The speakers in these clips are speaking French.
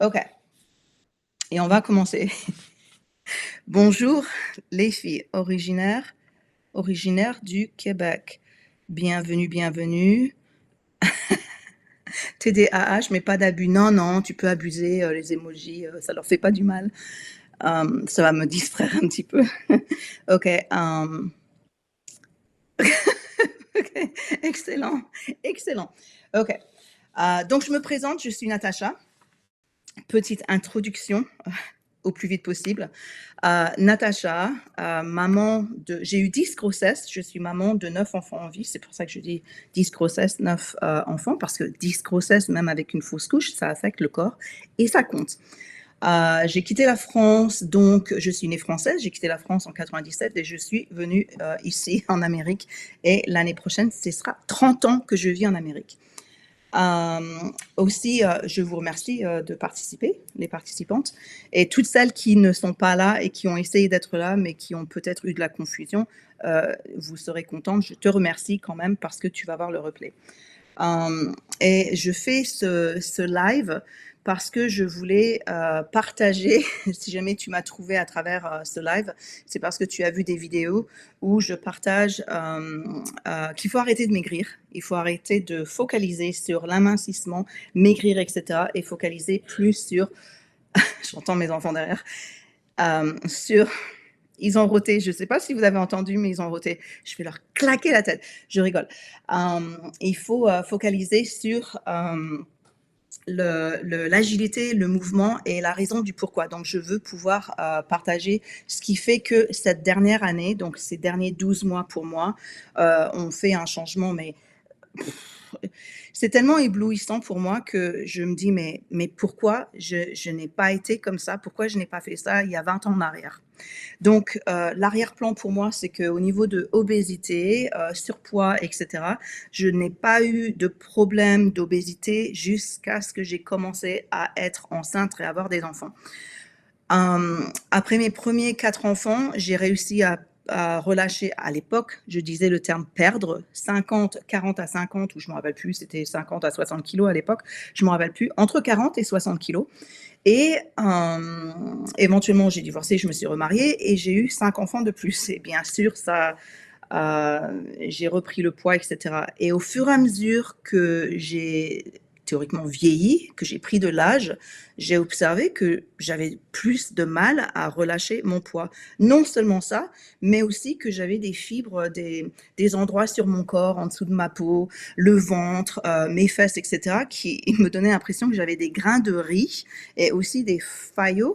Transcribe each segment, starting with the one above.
OK, et on va commencer. Bonjour les filles originaires du Québec. Bienvenue, bienvenue. TDAH, mais pas d'abus. Non, non, tu peux abuser, les emojis, ça leur fait pas du mal. Ça va me distraire un petit peu. OK, OK, excellent, excellent. OK, donc je me présente, je suis Natacha. Petite introduction au plus vite possible. Natacha, maman de j'ai eu 10 grossesses, je suis maman de 9 enfants en vie, c'est pour ça que je dis 10 grossesses, 9 enfants, parce que 10 grossesses, même avec une fausse couche, ça affecte le corps et ça compte. J'ai quitté la France, donc je suis née française, j'ai quitté la France en 97 et je suis venue ici en Amérique. Et l'année prochaine, ce sera 30 ans que je vis en Amérique. Aussi, je vous remercie de participer, les participantes, et toutes celles qui ne sont pas là et qui ont essayé d'être là, mais qui ont peut-être eu de la confusion. Vous serez contente. Je te remercie quand même parce que tu vas voir le replay. Et je fais ce live parce que je voulais partager, si jamais tu m'as trouvé à travers ce live, c'est parce que tu as vu des vidéos où je partage qu'il faut arrêter de maigrir, il faut arrêter de focaliser sur l'amincissement, maigrir, etc. et focaliser plus sur, j'entends mes enfants derrière, sur ils ont roté, je ne sais pas si vous avez entendu, mais ils ont roté. Je vais leur claquer la tête. Je rigole. Il faut focaliser sur l'agilité, le mouvement et la raison du pourquoi. Donc, je veux pouvoir partager ce qui fait que cette dernière année, donc ces derniers 12 mois pour moi, ont fait un changement, mais c'est tellement éblouissant pour moi que je me dis: «Mais pourquoi je n'ai pas été comme ça? Pourquoi je n'ai pas fait ça il y a 20 ans en arrière?» Donc, l'arrière-plan pour moi, c'est qu'au niveau de obésité, surpoids, et cetera, je n'ai pas eu de problème d'obésité jusqu'à ce que j'ai commencé à être enceinte et avoir des enfants. Après mes premiers 4 enfants, j'ai réussi à relâcher à l'époque, je disais le terme perdre, 50, 40 à 50 ou je ne me rappelle plus, c'était 50 à 60 kilos à l'époque, je ne me rappelle plus, entre 40 et 60 kilos. Et éventuellement, j'ai divorcé, je me suis remariée et j'ai eu 5 enfants de plus et bien sûr ça, j'ai repris le poids et cetera et au fur et à mesure que j'ai théoriquement vieilli, que j'ai pris de l'âge, j'ai observé que j'avais plus de mal à relâcher mon poids. Non seulement ça, mais aussi que j'avais des fibres, des endroits sur mon corps, en dessous de ma peau, le ventre, mes fesses et cetera qui me donnaient l'impression que j'avais des grains de riz et aussi des flageolets,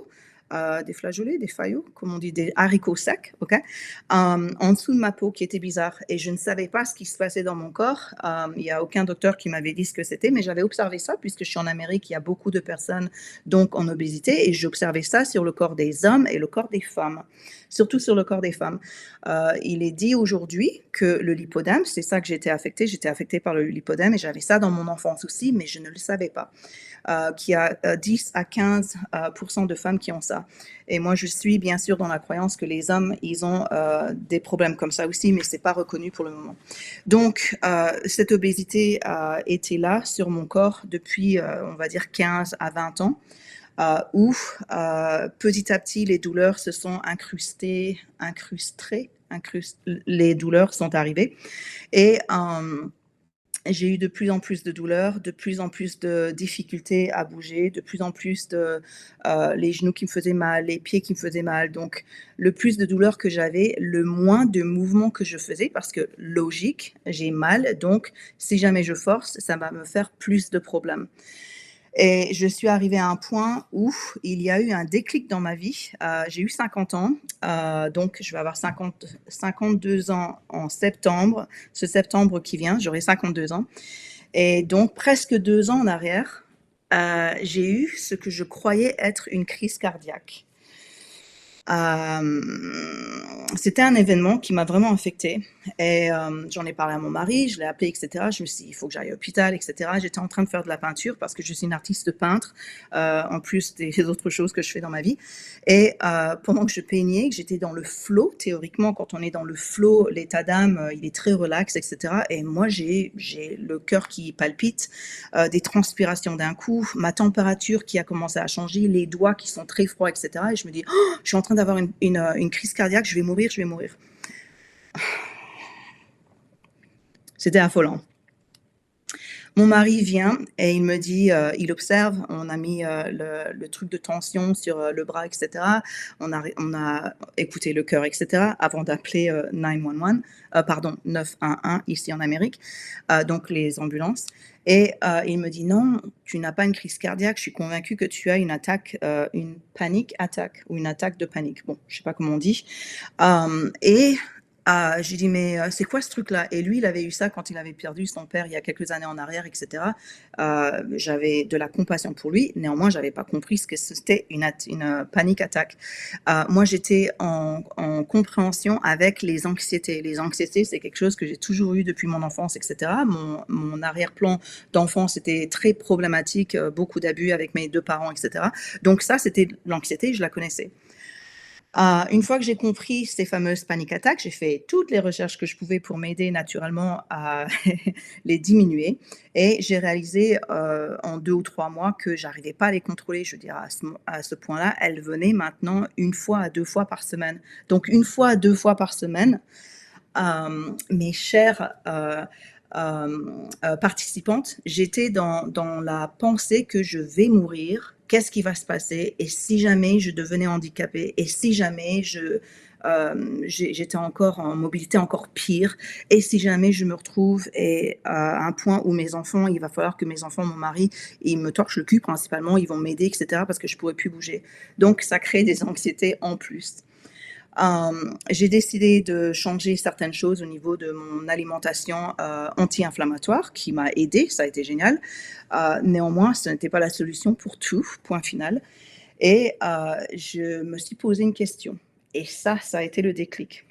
des faillots, comme on dit, des haricots secs, OK? En dessous de ma peau qui était bizarre et je ne savais pas ce qui se passait dans mon corps. Il y a aucun docteur qui m'avait dit ce que c'était, mais j'avais observé ça puisque je suis en Amérique, il y a beaucoup de personnes donc en obésité et j'observais ça sur le corps des hommes et le corps des femmes, surtout sur le corps des femmes. Il est dit aujourd'hui que le lipodème, c'est ça que j'étais affectée par le lipodème et j'avais ça dans mon enfance aussi, mais je ne le savais pas. Qu'il y a 10 à 15 de femmes qui ont ça. Et moi, je suis bien sûr dans la croyance que les hommes, ils ont des problèmes comme ça aussi, mais c'est pas reconnu pour le moment. Donc, cette obésité était là sur mon corps depuis, on va dire, 15 à 20 ans. Où petit à petit les douleurs se sont les douleurs sont arrivées et j'ai eu de plus en plus de douleurs, de plus en plus de difficultés à bouger, de plus en plus de les genoux qui me faisaient mal, les pieds qui me faisaient mal. Donc, le plus de douleurs que j'avais, le moins de mouvements que je faisais parce que logique, j'ai mal, donc si jamais je force, ça va me faire plus de problèmes. Et je suis arrivée à un point où il y a eu un déclic dans ma vie. J'ai eu 50 ans, donc je vais avoir 52 ans en septembre. Ce septembre qui vient, j'aurai 52 ans. Et donc presque 2 ans en arrière, j'ai eu ce que je croyais être une crise cardiaque. C'était un événement qui m'a vraiment affectée et j'en ai parlé à mon mari, je l'ai appelé et cetera. Je me suis dit: «Il faut que j'aille à l'hôpital» et cetera. J'étais en train de faire de la peinture parce que je suis une artiste peintre, en plus des autres choses que je fais dans ma vie et pendant que je peignais, que j'étais dans le flow, théoriquement, quand on est dans le flow, l'état d'âme, il est très relax et cetera et moi, j'ai le cœur qui palpite, des transpirations d'un coup, ma température qui a commencé à changer, les doigts qui sont très froids et cetera et je me dis: «Oh, je suis en train d'avoir une crise cardiaque, je vais mourir, je vais mourir». C'était affolant. Mon mari vient et il me dit, il observe, on a mis, le truc de tension sur, le bras et cetera. On a écouté le cœur et cetera avant d'appeler, 911, pardon, 911 ici en Amérique, donc les ambulances et il me dit: «Non, tu n'as pas une crise cardiaque, je suis convaincu que tu as une attaque, une panic attack ou une attaque de panique». Bon, je sais pas comment on dit, et j'ai dit: «Mais, c'est quoi ce truc-là?» et lui, il avait eu ça quand il avait perdu son père il y a quelques années en arrière et cetera. J'avais de la compassion pour lui, néanmoins, j'avais pas compris ce que c'était une panic attack. Moi, j'étais en compréhension avec les anxiétés. Les anxiétés, c'est quelque chose que j'ai toujours eu depuis mon enfance et cetera. Mon arrière-plan d'enfance était très problématique, beaucoup d'abus avec mes 2 parents et cetera. Donc ça, c'était l'anxiété, je la connaissais. Une fois que j'ai compris ces fameuses panic attacks, j'ai fait toutes les recherches que je pouvais pour m'aider naturellement à les diminuer et j'ai réalisé, en 2 ou 3 mois que j'arrivais pas à les contrôler. Je veux dire à ce point-là, elles venaient maintenant 1 fois à 2 fois par semaine. Donc 1 fois à 2 fois par semaine, mes chères, participantes, j'étais dans la pensée que je vais mourir. Qu'est-ce qui va se passer? Et si jamais je devenais handicapée? Et si jamais j'étais encore en mobilité encore pire? Et si jamais je me retrouve à un point où mes enfants, il va falloir que mes enfants, mon mari, ils me torchent le cul principalement, ils vont m'aider et cetera parce que je pourrais plus bouger. Donc ça crée des anxiétés en plus. J'ai décidé de changer certaines choses au niveau de mon alimentation, anti-inflammatoire qui m'a aidée, ça a été génial. Néanmoins, ce n'était pas la solution pour tout, point final et je me suis posé une question et ça a été le déclic.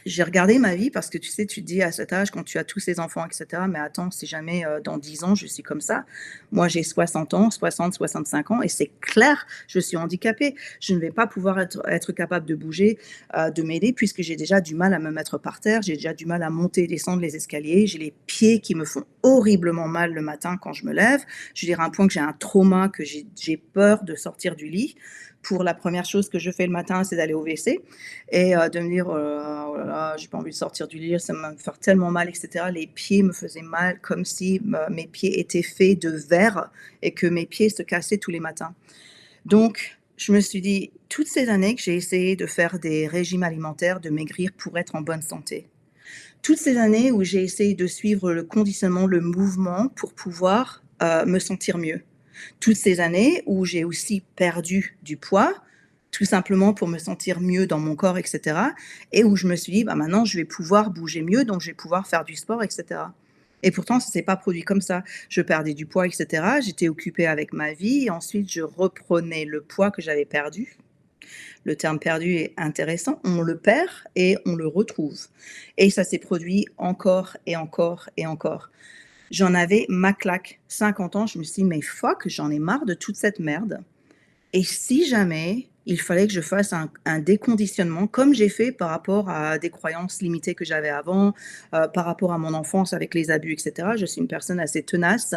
J'ai regardé ma vie parce que tu sais, tu te dis à cet âge quand tu as tous ces enfants et cetera: «Mais attends, si jamais, dans 10 ans je suis comme ça». Moi j'ai 60 ans, 65 ans et c'est clair, je suis handicapée. Je ne vais pas pouvoir être capable de bouger, de m'aider puisque j'ai déjà du mal à me mettre par terre, j'ai déjà du mal à monter et descendre les escaliers, j'ai les pieds qui me font horriblement mal le matin quand je me lève. Je veux dire à un point que j'ai un trauma, que j'ai peur de sortir du lit. Pour la première chose que je fais le matin, c'est d'aller au WC et de me dire: «Oh là là, j'ai pas envie de sortir du lit, ça va me faire tellement mal» et cetera. Les pieds me faisaient mal comme si me mes pieds étaient faits de verre et que mes pieds se cassaient tous les matins. Donc je me suis dit: «Toutes ces années que j'ai essayé de faire des régimes alimentaires, de maigrir pour être en bonne santé. Toutes ces années où j'ai essayé de suivre le conditionnement, le mouvement pour pouvoir, me sentir mieux. Toutes ces années où j'ai aussi perdu du poids, tout simplement pour me sentir mieux dans mon corps et cetera et où je me suis dit: «Bah, maintenant je vais pouvoir bouger mieux, donc je vais pouvoir faire du sport et cetera» et pourtant ça s'est pas produit comme ça. Je perdais du poids et cetera, j'étais occupée avec ma vie et ensuite je reprenais le poids que j'avais perdu. Le terme perdu est intéressant, on le perd et on le retrouve et ça s'est produit encore et encore et encore. J'en avais ma claque. 50 ans, je me suis dit: «Mais fuck, j'en ai marre de toute cette merde et si jamais il fallait que je fasse un déconditionnement comme j'ai fait par rapport à des croyances limitées que j'avais avant, par rapport à mon enfance avec les abus et cetera». Je suis une personne assez tenace,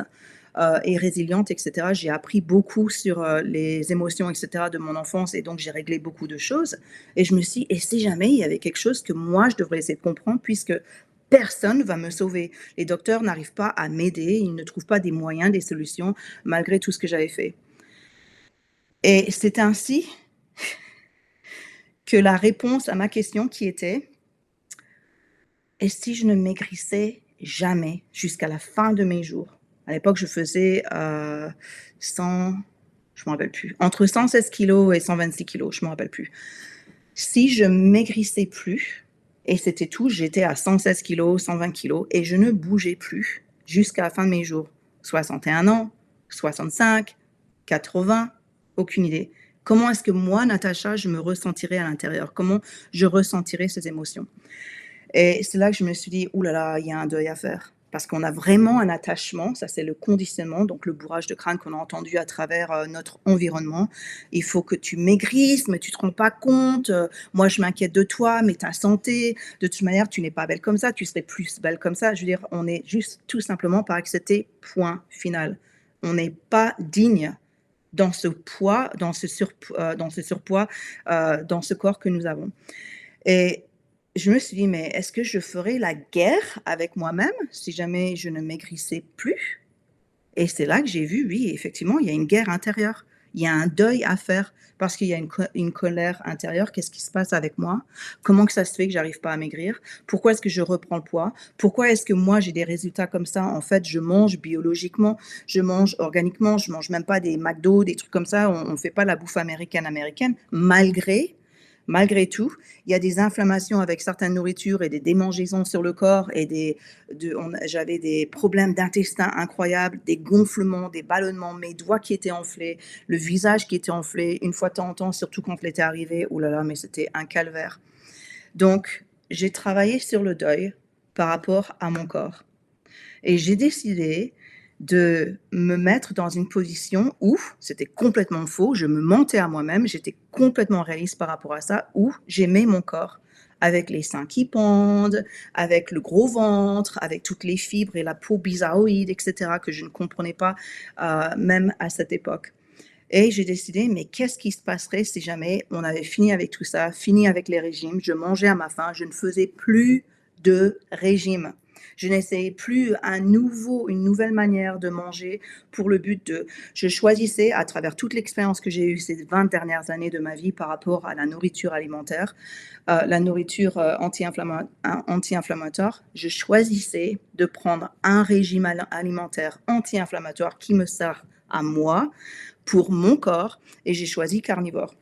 et résiliente et cetera. J'ai appris beaucoup sur, les émotions et cetera de mon enfance et donc j'ai réglé beaucoup de choses et je me suis dit: «Et si jamais il y avait quelque chose que moi je devrais essayer de comprendre puisque personne va me sauver. Les docteurs n'arrivent pas à m'aider, ils ne trouvent pas des moyens, des solutions malgré tout ce que j'avais fait» et c'est ainsi que la réponse à ma question qui était: «Et si je ne maigrissais jamais jusqu'à la fin de mes jours?» À l'époque, je faisais, 100 je me rappelle plus, entre 116 kilogrammes et 126 kilogrammes, je me rappelle plus. Si je maigrissais plus et c'était tout, j'étais à 116 kilogrammes, 120 kilogrammes et je ne bougeais plus jusqu'à la fin de mes jours. 61 ans, 65, 80, aucune idée. Comment est-ce que moi, Natacha, je me ressentirais à l'intérieur? Comment je ressentirais ces émotions? Et c'est là que je me suis dit: «Ouh là là, il y a un deuil à faire». Parce qu'on a vraiment un attachement, ça c'est le conditionnement, donc le bourrage de crâne qu'on a entendu à travers, notre environnement. Il faut que tu maigrisses, mais tu te rends pas compte, moi je m'inquiète de toi, mais ta santé, de toute manière tu n'es pas belle comme ça, tu serais plus belle comme ça. Je veux dire, on est juste tout simplement pas accepté, point final. On n'est pas digne dans ce poids, dans ce surpoids, dans ce corps que nous avons. Et je me suis dit: «Mais est-ce que je ferais la guerre avec moi-même si jamais je ne maigrissais plus?» Et c'est là que j'ai vu, oui, effectivement, il y a une guerre intérieure. Il y a un deuil à faire parce qu'il y a une colère intérieure. Qu'est-ce qui se passe avec moi? Comment que ça se fait que j'arrive pas à maigrir? Pourquoi est-ce que je reprends le poids? Pourquoi est-ce que moi j'ai des résultats comme ça? En fait, je mange biologiquement, je mange organiquement, je mange même pas des McDo, des trucs comme ça. On fait pas la bouffe américaine, malgré tout, il y a des inflammations avec certaines nourritures et des démangeaisons sur le corps et j'avais des problèmes d'intestin incroyables, des gonflements, des ballonnements, mes doigts qui étaient enflés, le visage qui était enflé. Une fois de temps en temps, surtout quand l'été arrivait, oh là là, mais c'était un calvaire. Donc, j'ai travaillé sur le deuil par rapport à mon corps. Et j'ai décidé de me mettre dans une position où c'était complètement faux, je me mentais à moi-même, j'étais complètement réaliste par rapport à ça, où j'aimais mon corps, avec les seins qui pendent, avec le gros ventre, avec toutes les fibres et la peau bizarroïde, et cetera, que je ne comprenais pas, même à cette époque. Et j'ai décidé, mais qu'est-ce qui se passerait si jamais on avait fini avec tout ça, fini avec les régimes, je mangeais à ma faim, je ne faisais plus de régime. Je n'essayais plus une nouvelle manière de manger pour le but de je choisissais à travers toute l'expérience que j'ai eue ces 20 dernières années de ma vie par rapport à la nourriture alimentaire, la nourriture, anti-inflammatoire, je choisissais de prendre un régime alimentaire anti-inflammatoire qui me sert à moi, pour mon corps, et j'ai choisi carnivore.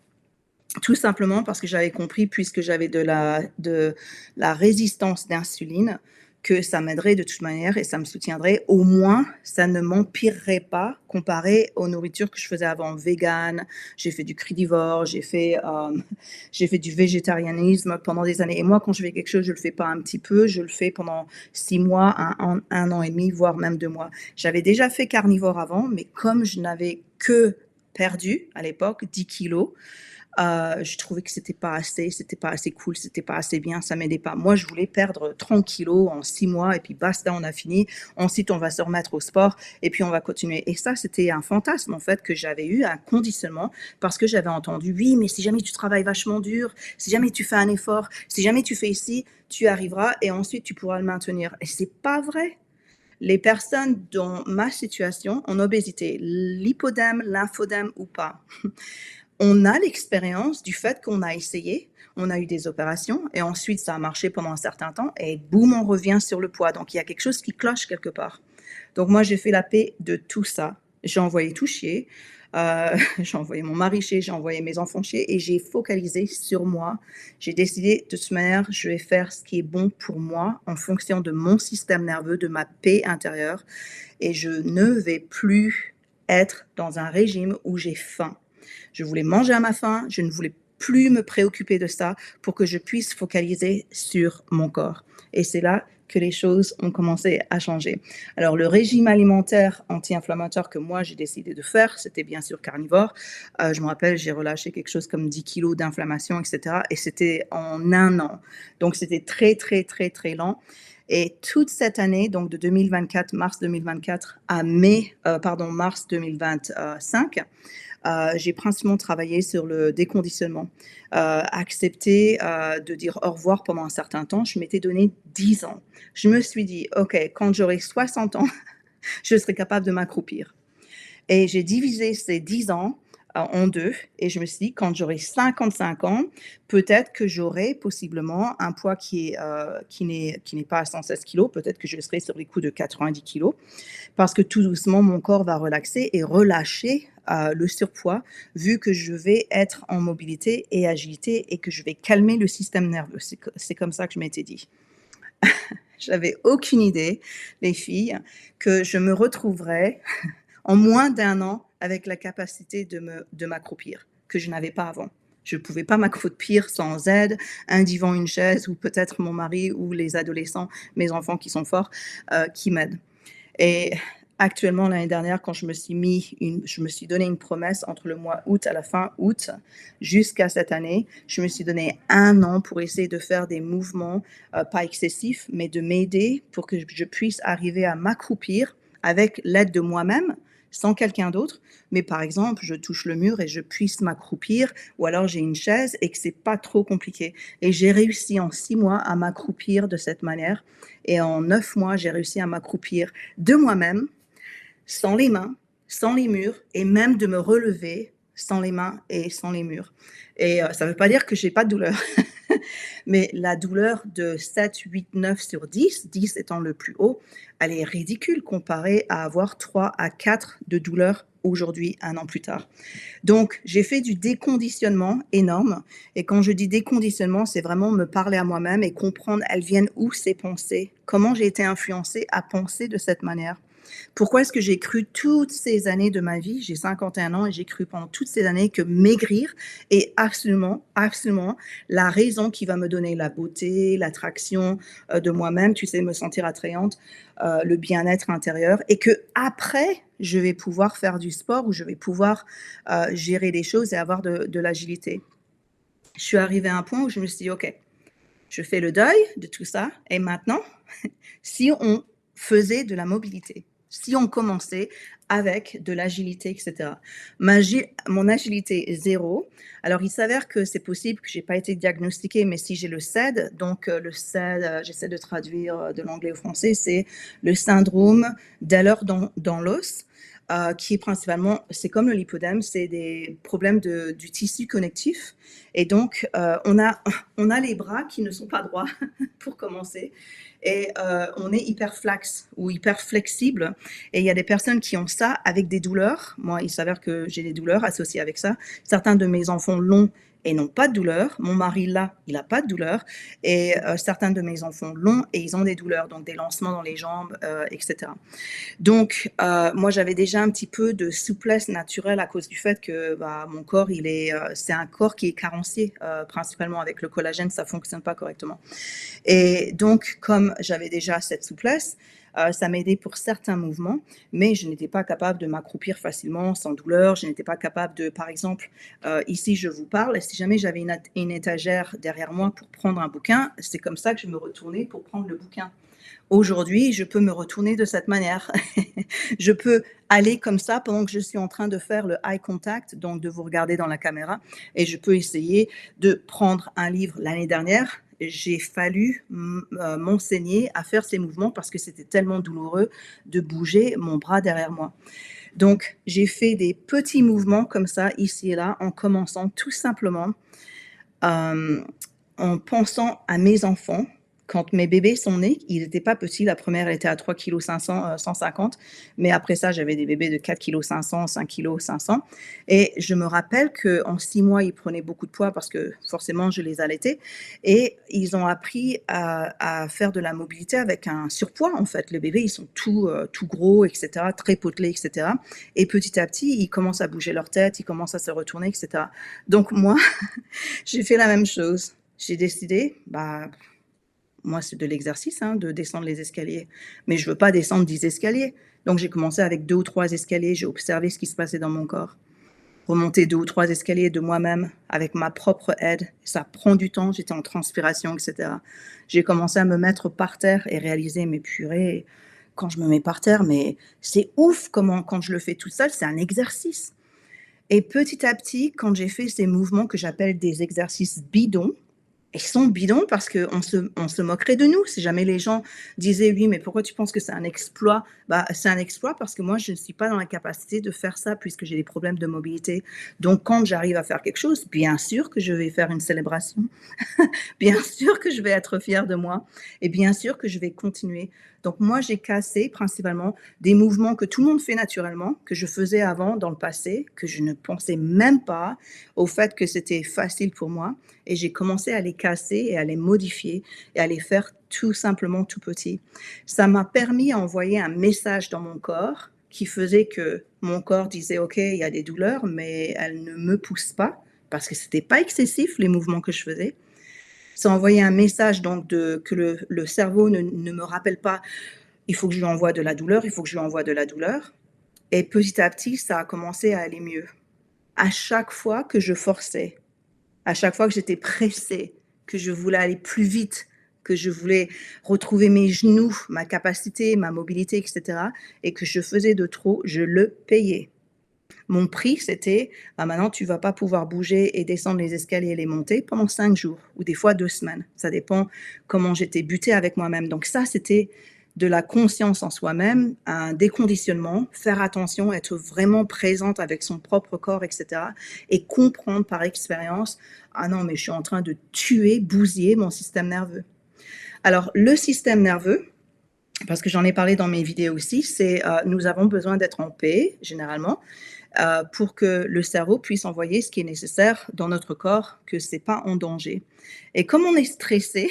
Tout simplement parce que j'avais compris, puisque j'avais de la résistance d'insuline, que ça m'aiderait de toute manière et ça me soutiendrait. Au moins, ça ne m'empirerait pas comparé aux nourritures que je faisais avant. Vegan, j'ai fait du cridivore, j'ai fait du végétarianisme pendant des années. Et moi, quand je fais quelque chose, je le fais pas un petit peu, je le fais pendant 6 mois, 1 an et demi, voire même 2 mois. J'avais déjà fait carnivore avant, mais comme je n'avais que perdu à l'époque 10 kilos, je trouvais que c'était pas assez cool, c'était pas assez bien, ça m'aidait pas. Moi, je voulais perdre 30 kilos en 6 mois et puis basta, on a fini. Ensuite, on va se remettre au sport et puis on va continuer. Et ça, c'était un fantasme en fait que j'avais eu, un conditionnement, parce que j'avais entendu: «Oui, mais si jamais tu travailles vachement dur, si jamais tu fais un effort, si jamais tu fais ici, tu arriveras et ensuite tu pourras le maintenir». Et c'est pas vrai. Les personnes dans ma situation, en obésité, lipodème, lymphodème ou pas, on a l'expérience du fait qu'on a essayé, on a eu des opérations et ensuite ça a marché pendant un certain temps et boum, on revient sur le poids. Donc il y a quelque chose qui cloche quelque part. Donc moi, j'ai fait la paix de tout ça. J'ai envoyé tout chier, j'ai envoyé mon mari chier, j'ai envoyé mes enfants chier et j'ai focalisé sur moi. J'ai décidé de toute manière, je vais faire ce qui est bon pour moi en fonction de mon système nerveux, de ma paix intérieure et je ne vais plus être dans un régime où j'ai faim. Je voulais manger à ma faim, je ne voulais plus me préoccuper de ça pour que je puisse focaliser sur mon corps. Et c'est là que les choses ont commencé à changer. Alors le régime alimentaire anti-inflammatoire que moi j'ai décidé de faire, c'était bien sûr carnivore. Je me rappelle, j'ai relâché quelque chose comme 10 kilos d'inflammation, et cetera, et c'était en 1 an. Donc c'était très, très, très, très lent. Et toute cette année, donc de 2024, mars 2024 à mars 2025, j'ai principalement travaillé sur le déconditionnement, accepter, de dire au revoir pendant un certain temps. Je m'étais donné 10 ans. Je me suis dit: «OK, quand j'aurai 60 ans, je serai capable de m'accroupir». Et j'ai divisé ces 10 ans, en 2 et je me suis dit: «Quand j'aurai 55 ans, peut-être que j'aurai possiblement un poids qui n'est pas à 116 kilos, peut-être que je serai sur les coups de 90 kilos, parce que tout doucement, mon corps va relaxer et relâcher, le surpoids, vu que je vais être en mobilité et agilité et que je vais calmer le système nerveux». C'est comme ça que je m'étais dit. J'avais aucune idée, les filles, que je me retrouverais en moins d'1 an avec la capacité de m'accroupir, que je n'avais pas avant. Je ne pouvais pas m'accroupir sans aide, un divan, une chaise ou peut-être mon mari ou les adolescents, mes enfants qui sont forts, qui m'aident. Et actuellement, l'année dernière, quand je me suis donné une promesse entre le mois août à la fin août jusqu'à cette année. Je me suis donné 1 an pour essayer de faire des mouvements, pas excessifs, mais de m'aider pour que je puisse arriver à m'accroupir avec l'aide de moi-même, sans quelqu'un d'autre. Mais par exemple, je touche le mur et je puisse m'accroupir, ou alors j'ai une chaise et que c'est pas trop compliqué. Et j'ai réussi en 6 mois à m'accroupir de cette manière. Et en 9 mois, j'ai réussi à m'accroupir de moi-même, sans les mains, sans les murs et même de me relever sans les mains et sans les murs. Et ça ne veut pas dire que j'ai pas de douleur, mais la douleur de 7, 8, 9 sur 10, 10 étant le plus haut, elle est ridicule comparée à avoir 3 à 4 de douleur aujourd'hui, 1 an plus tard. Donc j'ai fait du déconditionnement énorme et quand je dis déconditionnement, c'est vraiment me parler à moi-même et comprendre elles viennent où ces pensées, comment j'ai été influencée à penser de cette manière. Pourquoi est-ce que j'ai cru toutes ces années de ma vie, j'ai 51 ans et j'ai cru pendant toutes ces années que maigrir est absolument, absolument la raison qui va me donner la beauté, l'attraction, de moi-même, tu sais, me sentir attrayante, le bien-être intérieur et que après je vais pouvoir faire du sport ou je vais pouvoir, gérer les choses et avoir de l'agilité. Je suis arrivée à un point où je me suis dit: «OK, je fais le deuil de tout ça et maintenant, si on faisait de la mobilité, si on commençait avec de l'agilité et cetera. Mon agilité est 0. Alors il s'avère que c'est possible que j'ai pas été diagnostiquée, mais si j'ai le SAID, donc le SAID, j'essaie de traduire, de l'anglais au français, c'est le syndrome d'Ehlers dans l'os, qui est principalement c'est comme le lipodème, c'est des problèmes du tissu connectif et donc on a les bras qui ne sont pas droits pour commencer et on est hyper flex ou hyper flexible et il y a des personnes qui ont ça avec des douleurs. Moi, il s'avère que j'ai des douleurs associées avec ça. Certains de mes enfants l'ont et n'ont pas de douleur. Mon mari l'a, il a pas de douleur et certains de mes enfants l'ont et ils ont des douleurs, donc des lancements dans les jambes, et cetera. Donc, moi, j'avais déjà un petit peu de souplesse naturelle à cause du fait que, bah, mon corps, c'est un corps qui est carencé, principalement avec le collagène, ça fonctionne pas correctement. Et donc, comme j'avais déjà cette souplesse, ça m'aidait pour certains mouvements, mais je n'étais pas capable de m'accroupir facilement, sans douleur. Je n'étais pas capable de, par exemple, ici, je vous parle, et si jamais j'avais une étagère derrière moi pour prendre un bouquin, c'est comme ça que je me retournais pour prendre le bouquin. Aujourd'hui, je peux me retourner de cette manière. Je peux aller comme ça pendant que je suis en train de faire le eye contact, donc de vous regarder dans la caméra et je peux essayer de prendre un livre. L'année dernière, j'ai fallu m'enseigner à faire ces mouvements parce que c'était tellement douloureux de bouger mon bras derrière moi. Donc, j'ai fait des petits mouvements comme ça, ici et là, en commençant tout simplement, hem, en pensant à mes enfants. Quand mes bébés sont nés, ils n'étaient pas petits. La première elle était à 3,5 kg, 150, mais après ça, j'avais des bébés de 4,5 kg, 5,5 kg et je me rappelle qu'en 6 mois, ils prenaient beaucoup de poids parce que forcément, je les allaitais et ils ont appris à faire de la mobilité avec un surpoids, en fait. Les bébés, ils sont tout gros et cetera, très potelés et cetera et petit à petit, ils commencent à bouger leur tête, ils commencent à se retourner et cetera. Donc moi, j'ai fait la même chose. J'ai décidé, bah, moi, c'est de l'exercice, hein, de descendre les escaliers, mais je veux pas descendre 10 escaliers. Donc j'ai commencé avec 2 ou 3 escaliers, j'ai observé ce qui se passait dans mon corps. Remonter 2 ou 3 escaliers de moi-même avec ma propre aide, ça prend du temps, j'étais en transpiration et cetera. J'ai commencé à me mettre par terre et réaliser: «Mais purée, quand je me mets par terre, mais c'est ouf comment quand je le fais toute seule, c'est un exercice» et petit à petit, quand j'ai fait ces mouvements que j'appelle des exercices bidons, ils sont bidons parce qu'on se moquerait de nous. Si jamais les gens disaient: «Oui, mais pourquoi tu penses que c'est un exploit?» Bah, c'est un exploit parce que moi, je ne suis pas dans la capacité de faire ça puisque j'ai des problèmes de mobilité. Donc quand j'arrive à faire quelque chose, bien sûr que je vais faire une célébration. Bien sûr que je vais être fière de moi et bien sûr que je vais continuer. Donc moi, j'ai cassé principalement des mouvements que tout le monde fait naturellement, que je faisais avant dans le passé, que je ne pensais même pas au fait que c'était facile pour moi et j'ai commencé à les casser et à les modifier et à les faire tout simplement tout petits. Ça m'a permis d'envoyer un message dans mon corps qui faisait que mon corps disait: «OK, il y a des douleurs, mais elles ne me poussent pas», parce que c'était pas excessif les mouvements que je faisais. Ça envoyait un message donc que le cerveau ne me rappelle pas: «Il faut que je lui envoie de la douleur, il faut que je lui envoie de la douleur», et petit à petit, ça a commencé à aller mieux. À chaque fois que je forçais, à chaque fois que j'étais pressée, que je voulais aller plus vite, que je voulais retrouver mes genoux, ma capacité, ma mobilité et cetera, et que je faisais de trop, je le payais. Mon prix, c'était: «Bah, maintenant tu vas pas pouvoir bouger et descendre les escaliers et les monter pendant 5 jours ou des fois 2 semaines». Ça dépend comment j'étais butée avec moi-même. Donc ça, c'était de la conscience en soi-même, un déconditionnement, faire attention, être vraiment présente avec son propre corps et cetera, et comprendre par expérience: «Ah non, mais je suis en train de tuer, bousiller mon système nerveux». Alors le système nerveux, parce que j'en ai parlé dans mes vidéos aussi, c'est, nous avons besoin d'être en paix généralement, pour que le cerveau puisse envoyer ce qui est nécessaire dans notre corps, que c'est pas en danger. Et comme on est stressé,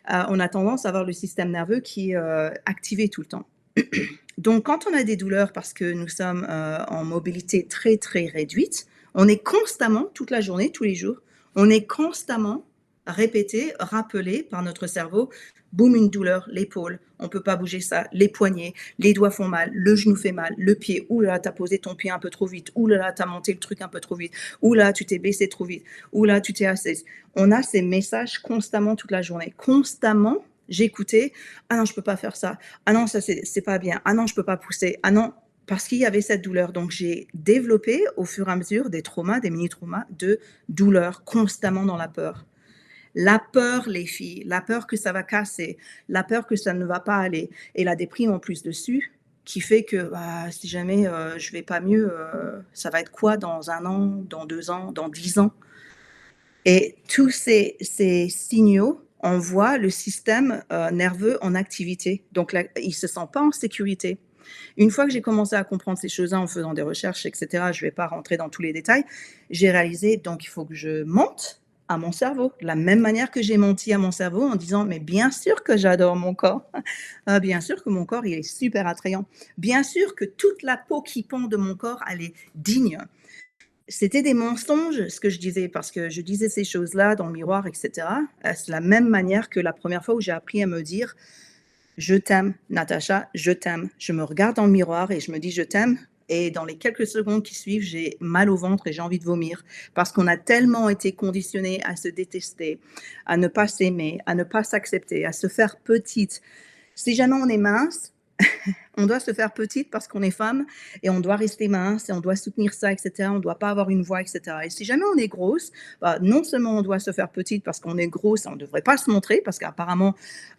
on a tendance à avoir le système nerveux qui est, activé tout le temps. Donc quand on a des douleurs parce que nous sommes, en mobilité très, très réduite, on est constamment, toute la journée, tous les jours, on est constamment répété, rappelé par notre cerveau: «Boum, une douleur, l'épaule, on peut pas bouger ça, les poignets, les doigts font mal, le genou fait mal, le pied, ouh là là, tu as posé ton pied un peu trop vite, ouh là là, tu as monté le truc un peu trop vite, ouh là, tu t'es baissé trop vite, ouh là, tu t'es assise». On a ces messages constamment toute la journée. Constamment, j'écoutais: «Ah non, je peux pas faire ça. Ah non, ça c'est pas bien. Ah non, je peux pas pousser. Ah non», parce qu'il y avait cette douleur. Donc j'ai développé au fur et à mesure des traumas, des mini-traumas de douleur, constamment dans la peur. La peur, les filles, la peur que ça va casser, la peur que ça ne va pas aller, et la déprime en plus dessus, qui fait que, bah, si jamais, je vais pas mieux, ça va être quoi dans 1 an, dans 2 ans, dans 10 ans? Et tous ces signaux envoient le système, nerveux en activité. Donc là, il se sent pas en sécurité. Une fois que j'ai commencé à comprendre ces choses-là en faisant des recherches et cetera, je ne vais pas rentrer dans tous les détails, j'ai réalisé donc il faut que je mente à mon cerveau, de la même manière que j'ai menti à mon cerveau en disant: «Mais bien sûr que j'adore mon corps, bien sûr que mon corps, il est super attrayant. Bien sûr que toute la peau qui pend de mon corps, elle est digne». C'était des mensonges, ce que je disais, parce que je disais ces choses-là dans le miroir et cetera. C'est la même manière que la première fois où j'ai appris à me dire: «Je t'aime, Natacha, je t'aime». Je me regarde dans le miroir et je me dis: «Je t'aime», et dans les quelques secondes qui suivent, j'ai mal au ventre et j'ai envie de vomir. Parce qu'on a tellement été conditionnés à se détester, à ne pas s'aimer, à ne pas s'accepter, à se faire petite. Si jamais on est mince, on doit se faire petite parce qu'on est femme, et on doit rester mince et on doit soutenir ça et cetera. On ne doit pas avoir une voix et cetera, et si jamais on est grosse, bah, non seulement on doit se faire petite parce qu'on est grosse, on ne devrait pas se montrer parce qu'apparemment,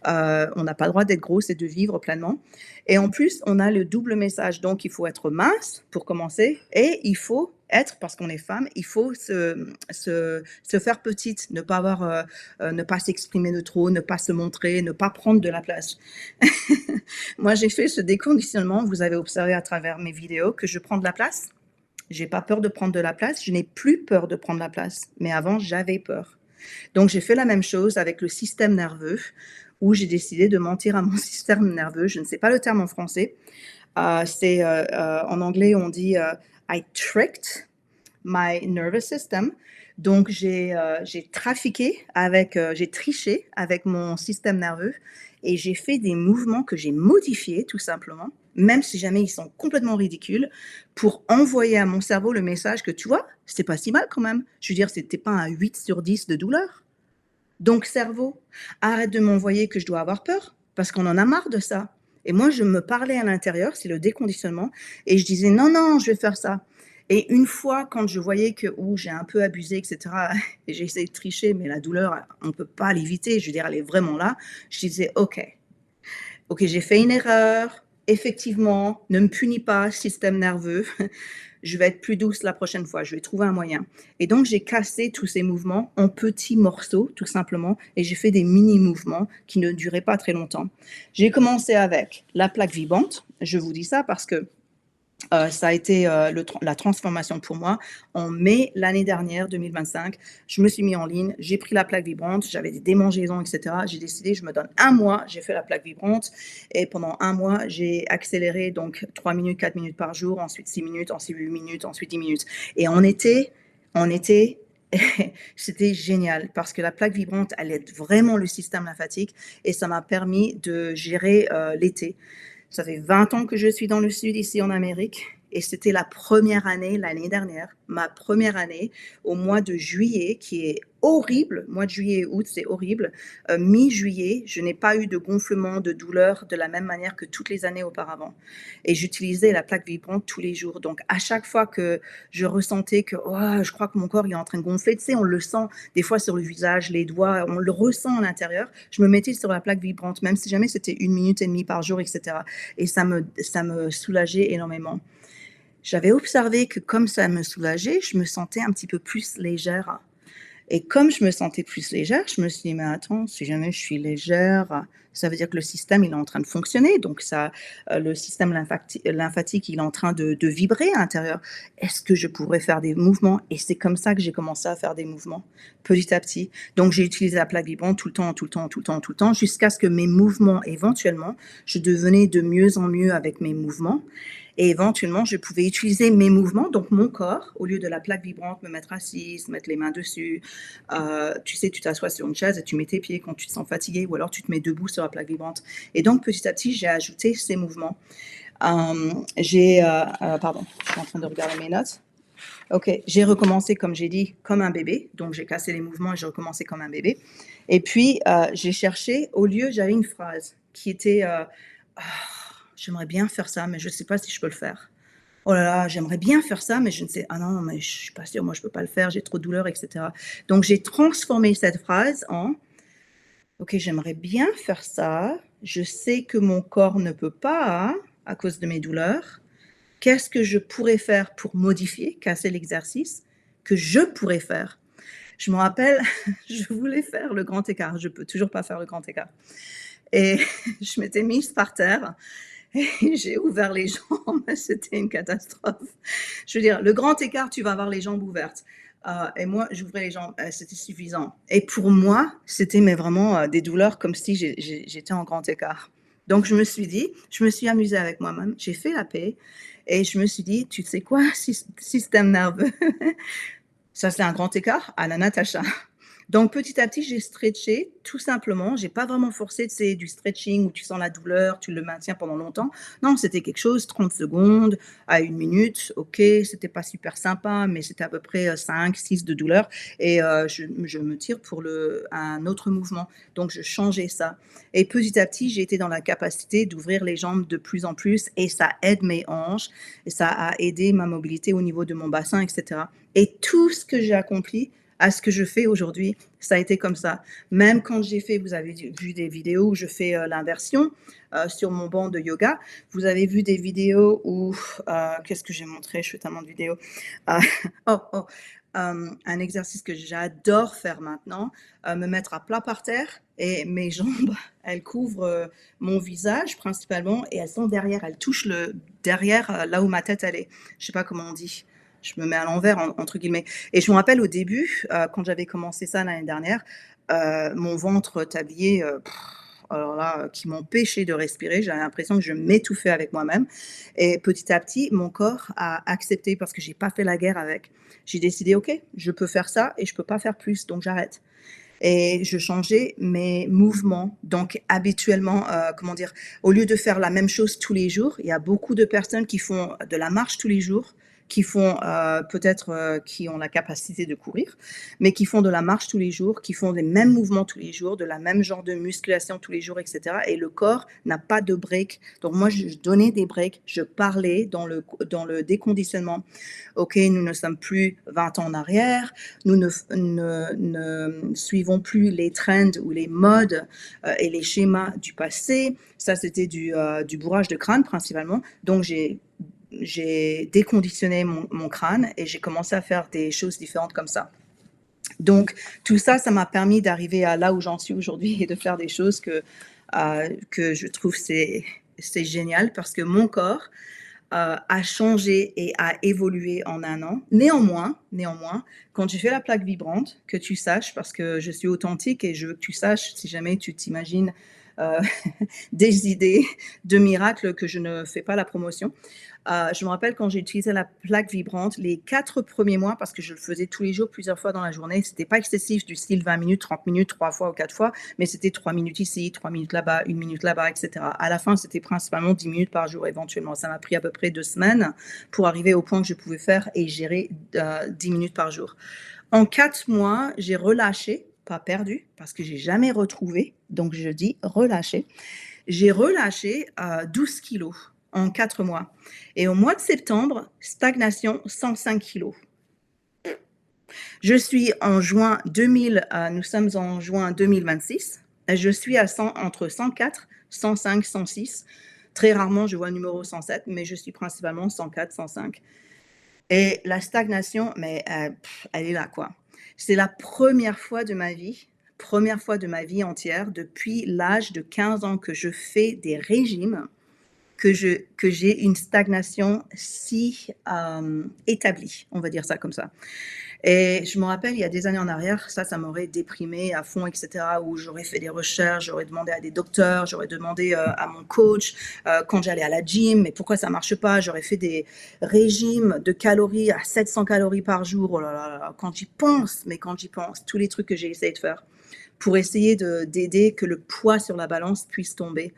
on n'a pas le droit d'être grosse et de vivre pleinement, et en plus, on a le double message. Donc il faut être mince pour commencer, et il faut être, parce qu'on est femme, il faut se faire petite, ne pas avoir, ne pas s'exprimer de trop, ne pas se montrer, ne pas prendre de la place. Moi, j'ai fait ce déconditionnement, vous avez observé à travers mes vidéos que je prends de la place. J'ai pas peur de prendre de la place, je n'ai plus peur de prendre la place, mais avant, j'avais peur. Donc j'ai fait la même chose avec le système nerveux, où j'ai décidé de mentir à mon système nerveux. Je ne sais pas le terme en français. C'est, en anglais, on dit, «I tricked my nervous system». Donc j'ai trafiqué avec, j'ai triché avec mon système nerveux, et j'ai fait des mouvements que j'ai modifiés tout simplement, même si jamais ils sont complètement ridicules, pour envoyer à mon cerveau le message que: «Tu vois, c'est pas si mal quand même. Je veux dire, c'était pas un 8 sur 10 de douleur. Donc cerveau, arrête de m'envoyer que je dois avoir peur, parce qu'on en a marre de ça». Et moi, je me parlais à l'intérieur, c'est le déconditionnement, et je disais: «Non, non, je vais faire ça». Et une fois, quand je voyais que, ouh, j'ai un peu abusé et cetera, et j'ai essayé de tricher, mais la douleur, on ne peut pas l'éviter, je veux dire, elle est vraiment là. Je disais: «OK, OK, j'ai fait une erreur, effectivement, ne me punis pas, système nerveux, je vais être plus douce la prochaine fois, je vais trouver un moyen». Et donc j'ai cassé tous ces mouvements en petits morceaux, tout simplement, et j'ai fait des mini mouvements qui ne duraient pas très longtemps. J'ai commencé avec la plaque vibrante. Je vous dis ça parce que Ça a été, la transformation pour moi. En mai, l'année dernière, 2025, je me suis mis en ligne, j'ai pris la plaque vibrante, j'avais des démangeaisons et cetera. J'ai décidé, je me donne 1 mois, j'ai fait la plaque vibrante et pendant 1 mois, j'ai accéléré donc 3 minutes, 4 minutes par jour, ensuite 6 minutes, ensuite 8 minutes, ensuite 10 minutes et en été, c'était génial parce que la plaque vibrante, elle aide vraiment le système lymphatique et ça m'a permis de gérer, l'été. Ça fait 20 ans que je suis dans le sud, ici en Amérique, et c'était la première année, l'année dernière, ma première année, au mois de juillet, qui est horrible. Mois de juillet et août, c'est horrible. Mi-juillet, je n'ai pas eu de gonflement, de douleur de la même manière que toutes les années auparavant. Et j'utilisais la plaque vibrante tous les jours. Donc, à chaque fois que je ressentais que oh, je crois que mon corps il est en train de gonfler, tu sais, on le sent des fois sur le visage, les doigts, on le ressent à l'intérieur. Je me mettais sur la plaque vibrante, même si jamais c'était 1 minute et demie par jour, etc. Et ça me soulageait énormément. J'avais observé que comme ça me soulageait, je me sentais un petit peu plus légère. Et comme je me sentais plus légère, je me suis dit: «Mais attends, si jamais je suis légère, ça veut dire que le système, il est en train de fonctionner, donc ça, le système lymphatique, il est en train de vibrer à l'intérieur. Est-ce que je pourrais faire des mouvements?» Et c'est comme ça que j'ai commencé à faire des mouvements, petit à petit. Donc j'ai utilisé la plaque vibrante tout le temps, tout le temps, tout le temps, tout le temps, jusqu'à ce que mes mouvements éventuellement, je devenais de mieux en mieux avec mes mouvements et éventuellement, je pouvais utiliser mes mouvements, donc mon corps, au lieu de la plaque vibrante, me mettre assise, mettre les mains dessus, tu sais, tu t'assois sur une chaise et tu mets tes pieds quand tu te sens fatigué ou alors tu te mets debout sur la plaque vibrante. Et donc, petit à petit, j'ai ajouté ces mouvements. Pardon, je suis en train de regarder mes notes. OK, j'ai recommencé, comme j'ai dit, comme un bébé. Donc, j'ai cassé les mouvements et j'ai recommencé comme un bébé. Et puis, j'ai cherché, au lieu, j'avais une phrase qui était Ah, j'aimerais bien faire ça, mais je ne sais pas si je peux le faire. Oh là là, j'aimerais bien faire ça, mais je ne sais, ah non, mais je suis pas sûre, moi je peux pas le faire, j'ai trop de douleur, et cetera. Donc j'ai transformé cette phrase en: «OK, j'aimerais bien faire ça, je sais que mon corps ne peut pas à cause de mes douleurs. Qu'est-ce que je pourrais faire pour modifier, casser l'exercice que je pourrais faire?» Je me rappelle, je voulais faire le grand écart, je peux toujours pas faire le grand écart et je m'étais mise par terre et j'ai ouvert les jambes, c'était une catastrophe. Je veux dire, le grand écart, tu vas avoir les jambes ouvertes. Et moi, j'ouvrais les jambes, c'était suffisant. Et pour moi, c'était mais vraiment des douleurs comme si j'étais en grand écart. Donc, je me suis amusée avec moi-même, j'ai fait la paix et je me suis dit, tu sais quoi, système nerveux, ça c'est un grand écart à la Natacha. Donc petit à petit, j'ai stretché tout simplement. J'ai pas vraiment forcé, c'est du stretching où tu sens la douleur, tu le maintiens pendant longtemps. Non, c'était quelque chose, 30 secondes à 1 minute. OK, c'était pas super sympa, mais c'était à peu près, 5-6 de douleur et je me tire pour un autre mouvement. Donc je changeais ça et petit à petit, j'ai été dans la capacité d'ouvrir les jambes de plus en plus et ça aide mes hanches et ça a aidé ma mobilité au niveau de mon bassin et cetera et tout ce que j'ai accompli à ce que je fais aujourd'hui, ça a été comme ça. Même quand j'ai fait, vous avez vu des vidéos où je fais l'inversion sur mon banc de yoga. Vous avez vu des vidéos où, qu'est-ce que j'ai montré? Je fais tellement de vidéos. Euh, oh, oh, un exercice que j'adore faire maintenant, me mettre à plat par terre et mes jambes, elles couvrent mon visage principalement et elles sont derrière, elles touchent le derrière là où ma tête elle est. Je sais pas comment on dit. Je me mets à l'envers entre guillemets. Et je me rappelle au début, quand j'avais commencé ça l'année dernière, mon ventre tablier, alors là, qui m'empêchait de respirer. J'avais l'impression que je m'étouffais avec moi-même et petit à petit, mon corps a accepté parce que j'ai pas fait la guerre avec. J'ai décidé: «OK, je peux faire ça et je peux pas faire plus, donc j'arrête» et je changeais mes mouvements. Donc habituellement, comment dire? Au lieu de faire la même chose tous les jours, il y a beaucoup de personnes qui font de la marche tous les jours, qui font, peut-être, qui ont la capacité de courir, mais qui font de la marche tous les jours, qui font les mêmes mouvements tous les jours, de la même genre de musculation tous les jours et cetera et le corps n'a pas de break. Donc moi, je donnais des breaks, je parlais dans le déconditionnement. OK, nous ne sommes plus 20 ans en arrière, nous ne suivons plus les trends ou les modes et les schémas du passé. Ça, c'était du bourrage de crâne principalement. Donc, j'ai déconditionné mon crâne et j'ai commencé à faire des choses différentes comme ça. Donc, tout ça, ça m'a permis d'arriver à là où j'en suis aujourd'hui et de faire des choses que je trouve c'est génial parce que mon corps a changé et a évolué en 1 an. Néanmoins, quand j'ai fait la plaque vibrante, que tu saches, parce que je suis authentique et je veux que tu saches, si jamais tu t'imagines euh, des idées de miracles que je ne fais pas la promotion. Je me rappelle quand j'ai utilisé la plaque vibrante, les 4 premiers mois, parce que je le faisais tous les jours, plusieurs fois dans la journée, c'était pas excessif, du style 20 minutes, 30 minutes, 3 fois ou 4 fois, mais c'était 3 minutes ici, 3 minutes là-bas, 1 minute là-bas, etc. À la fin, c'était principalement 10 minutes par jour éventuellement. Ça m'a pris à peu près 2 semaines pour arriver au point que je pouvais faire et gérer 10 minutes par jour. En 4 mois, j'ai relâché, pas perdu, parce que j'ai jamais retrouvé, donc je dis relâché. J'ai relâché 12 kilos en 4 mois. Et au mois de septembre, stagnation, 105 kilos. Je suis en juin 2000, nous sommes en juin 2026. Je suis à 100, entre 104, 105, 106. Très rarement, je vois le numéro 107, mais je suis principalement 104, 105. Et la stagnation, mais elle est là, quoi. C'est la première fois de ma vie entière, depuis l'âge de 15 ans que je fais des régimes, que j'ai une stagnation si établie, on va dire ça comme ça. Et je me rappelle, il y a des années en arrière, ça m'aurait déprimée à fond, etc., où j'aurais fait des recherches, j'aurais demandé à des docteurs, j'aurais demandé à mon coach quand j'allais à la gym, mais pourquoi ça marche pas? J'aurais fait des régimes de calories à 700 calories par jour. Oh là là là, quand j'y pense, tous les trucs que j'ai essayé de faire pour essayer d'aider que le poids sur la balance puisse tomber.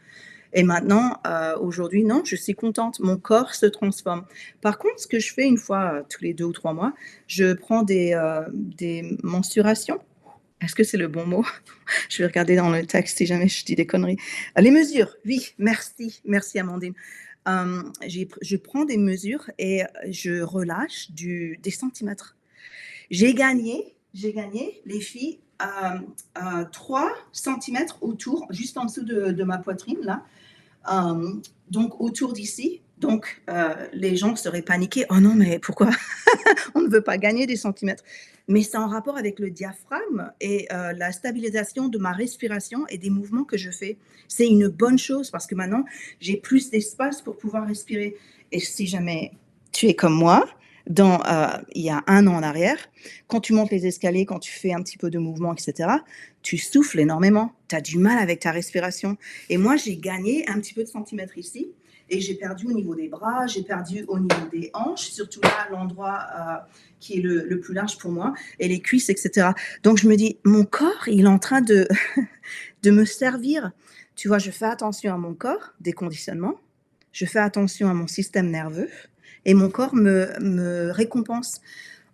Et maintenant, aujourd'hui, non, je suis contente. Mon corps se transforme. Par contre, ce que je fais une fois tous les 2 ou 3 mois, je prends des mensurations. Est-ce que c'est le bon mot? Je vais regarder dans le texte si jamais je dis des conneries. Les mesures, oui, merci Amandine. Je prends des mesures et je relâche des centimètres. J'ai gagné, les filles, 3 centimètres autour, juste en dessous de ma poitrine, là. Donc, autour d'ici. Donc, les gens seraient paniqués. Oh non, mais pourquoi on ne veut pas gagner des centimètres? Mais c'est en rapport avec le diaphragme et la stabilisation de ma respiration et des mouvements que je fais. C'est une bonne chose parce que maintenant, j'ai plus d'espace pour pouvoir respirer. Et si jamais tu es comme moi, il y a 1 an en arrière, quand tu montes les escaliers, quand tu fais un petit peu de mouvement, etc., tu souffles énormément. Tu as du mal avec ta respiration. Et moi, j'ai gagné un petit peu de centimètres ici. Et j'ai perdu au niveau des bras, j'ai perdu au niveau des hanches, surtout là, l'endroit qui est le plus large pour moi, et les cuisses, etc. Donc, je me dis, mon corps, il est en train de me servir. Tu vois, je fais attention à mon corps, des conditionnements. Je fais attention à mon système nerveux. Et mon corps me récompense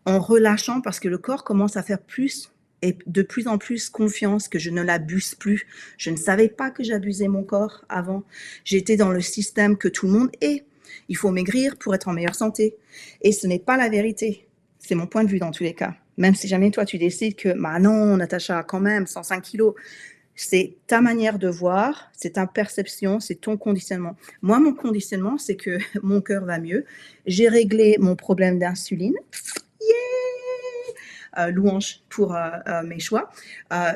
en relâchant parce que le corps commence à faire plus et de plus en plus confiance que je ne l'abuse plus. Je ne savais pas que j'abusais mon corps avant. J'étais dans le système que tout le monde est. Il faut maigrir pour être en meilleure santé. Et ce n'est pas la vérité. C'est mon point de vue dans tous les cas. Même si jamais toi tu décides que, bah non, Natacha, quand même, 105 kilos. C'est ta manière de voir, c'est ta perception, c'est ton conditionnement. Moi, mon conditionnement, c'est que mon cœur va mieux. J'ai réglé mon problème d'insuline. Louange pour mes choix.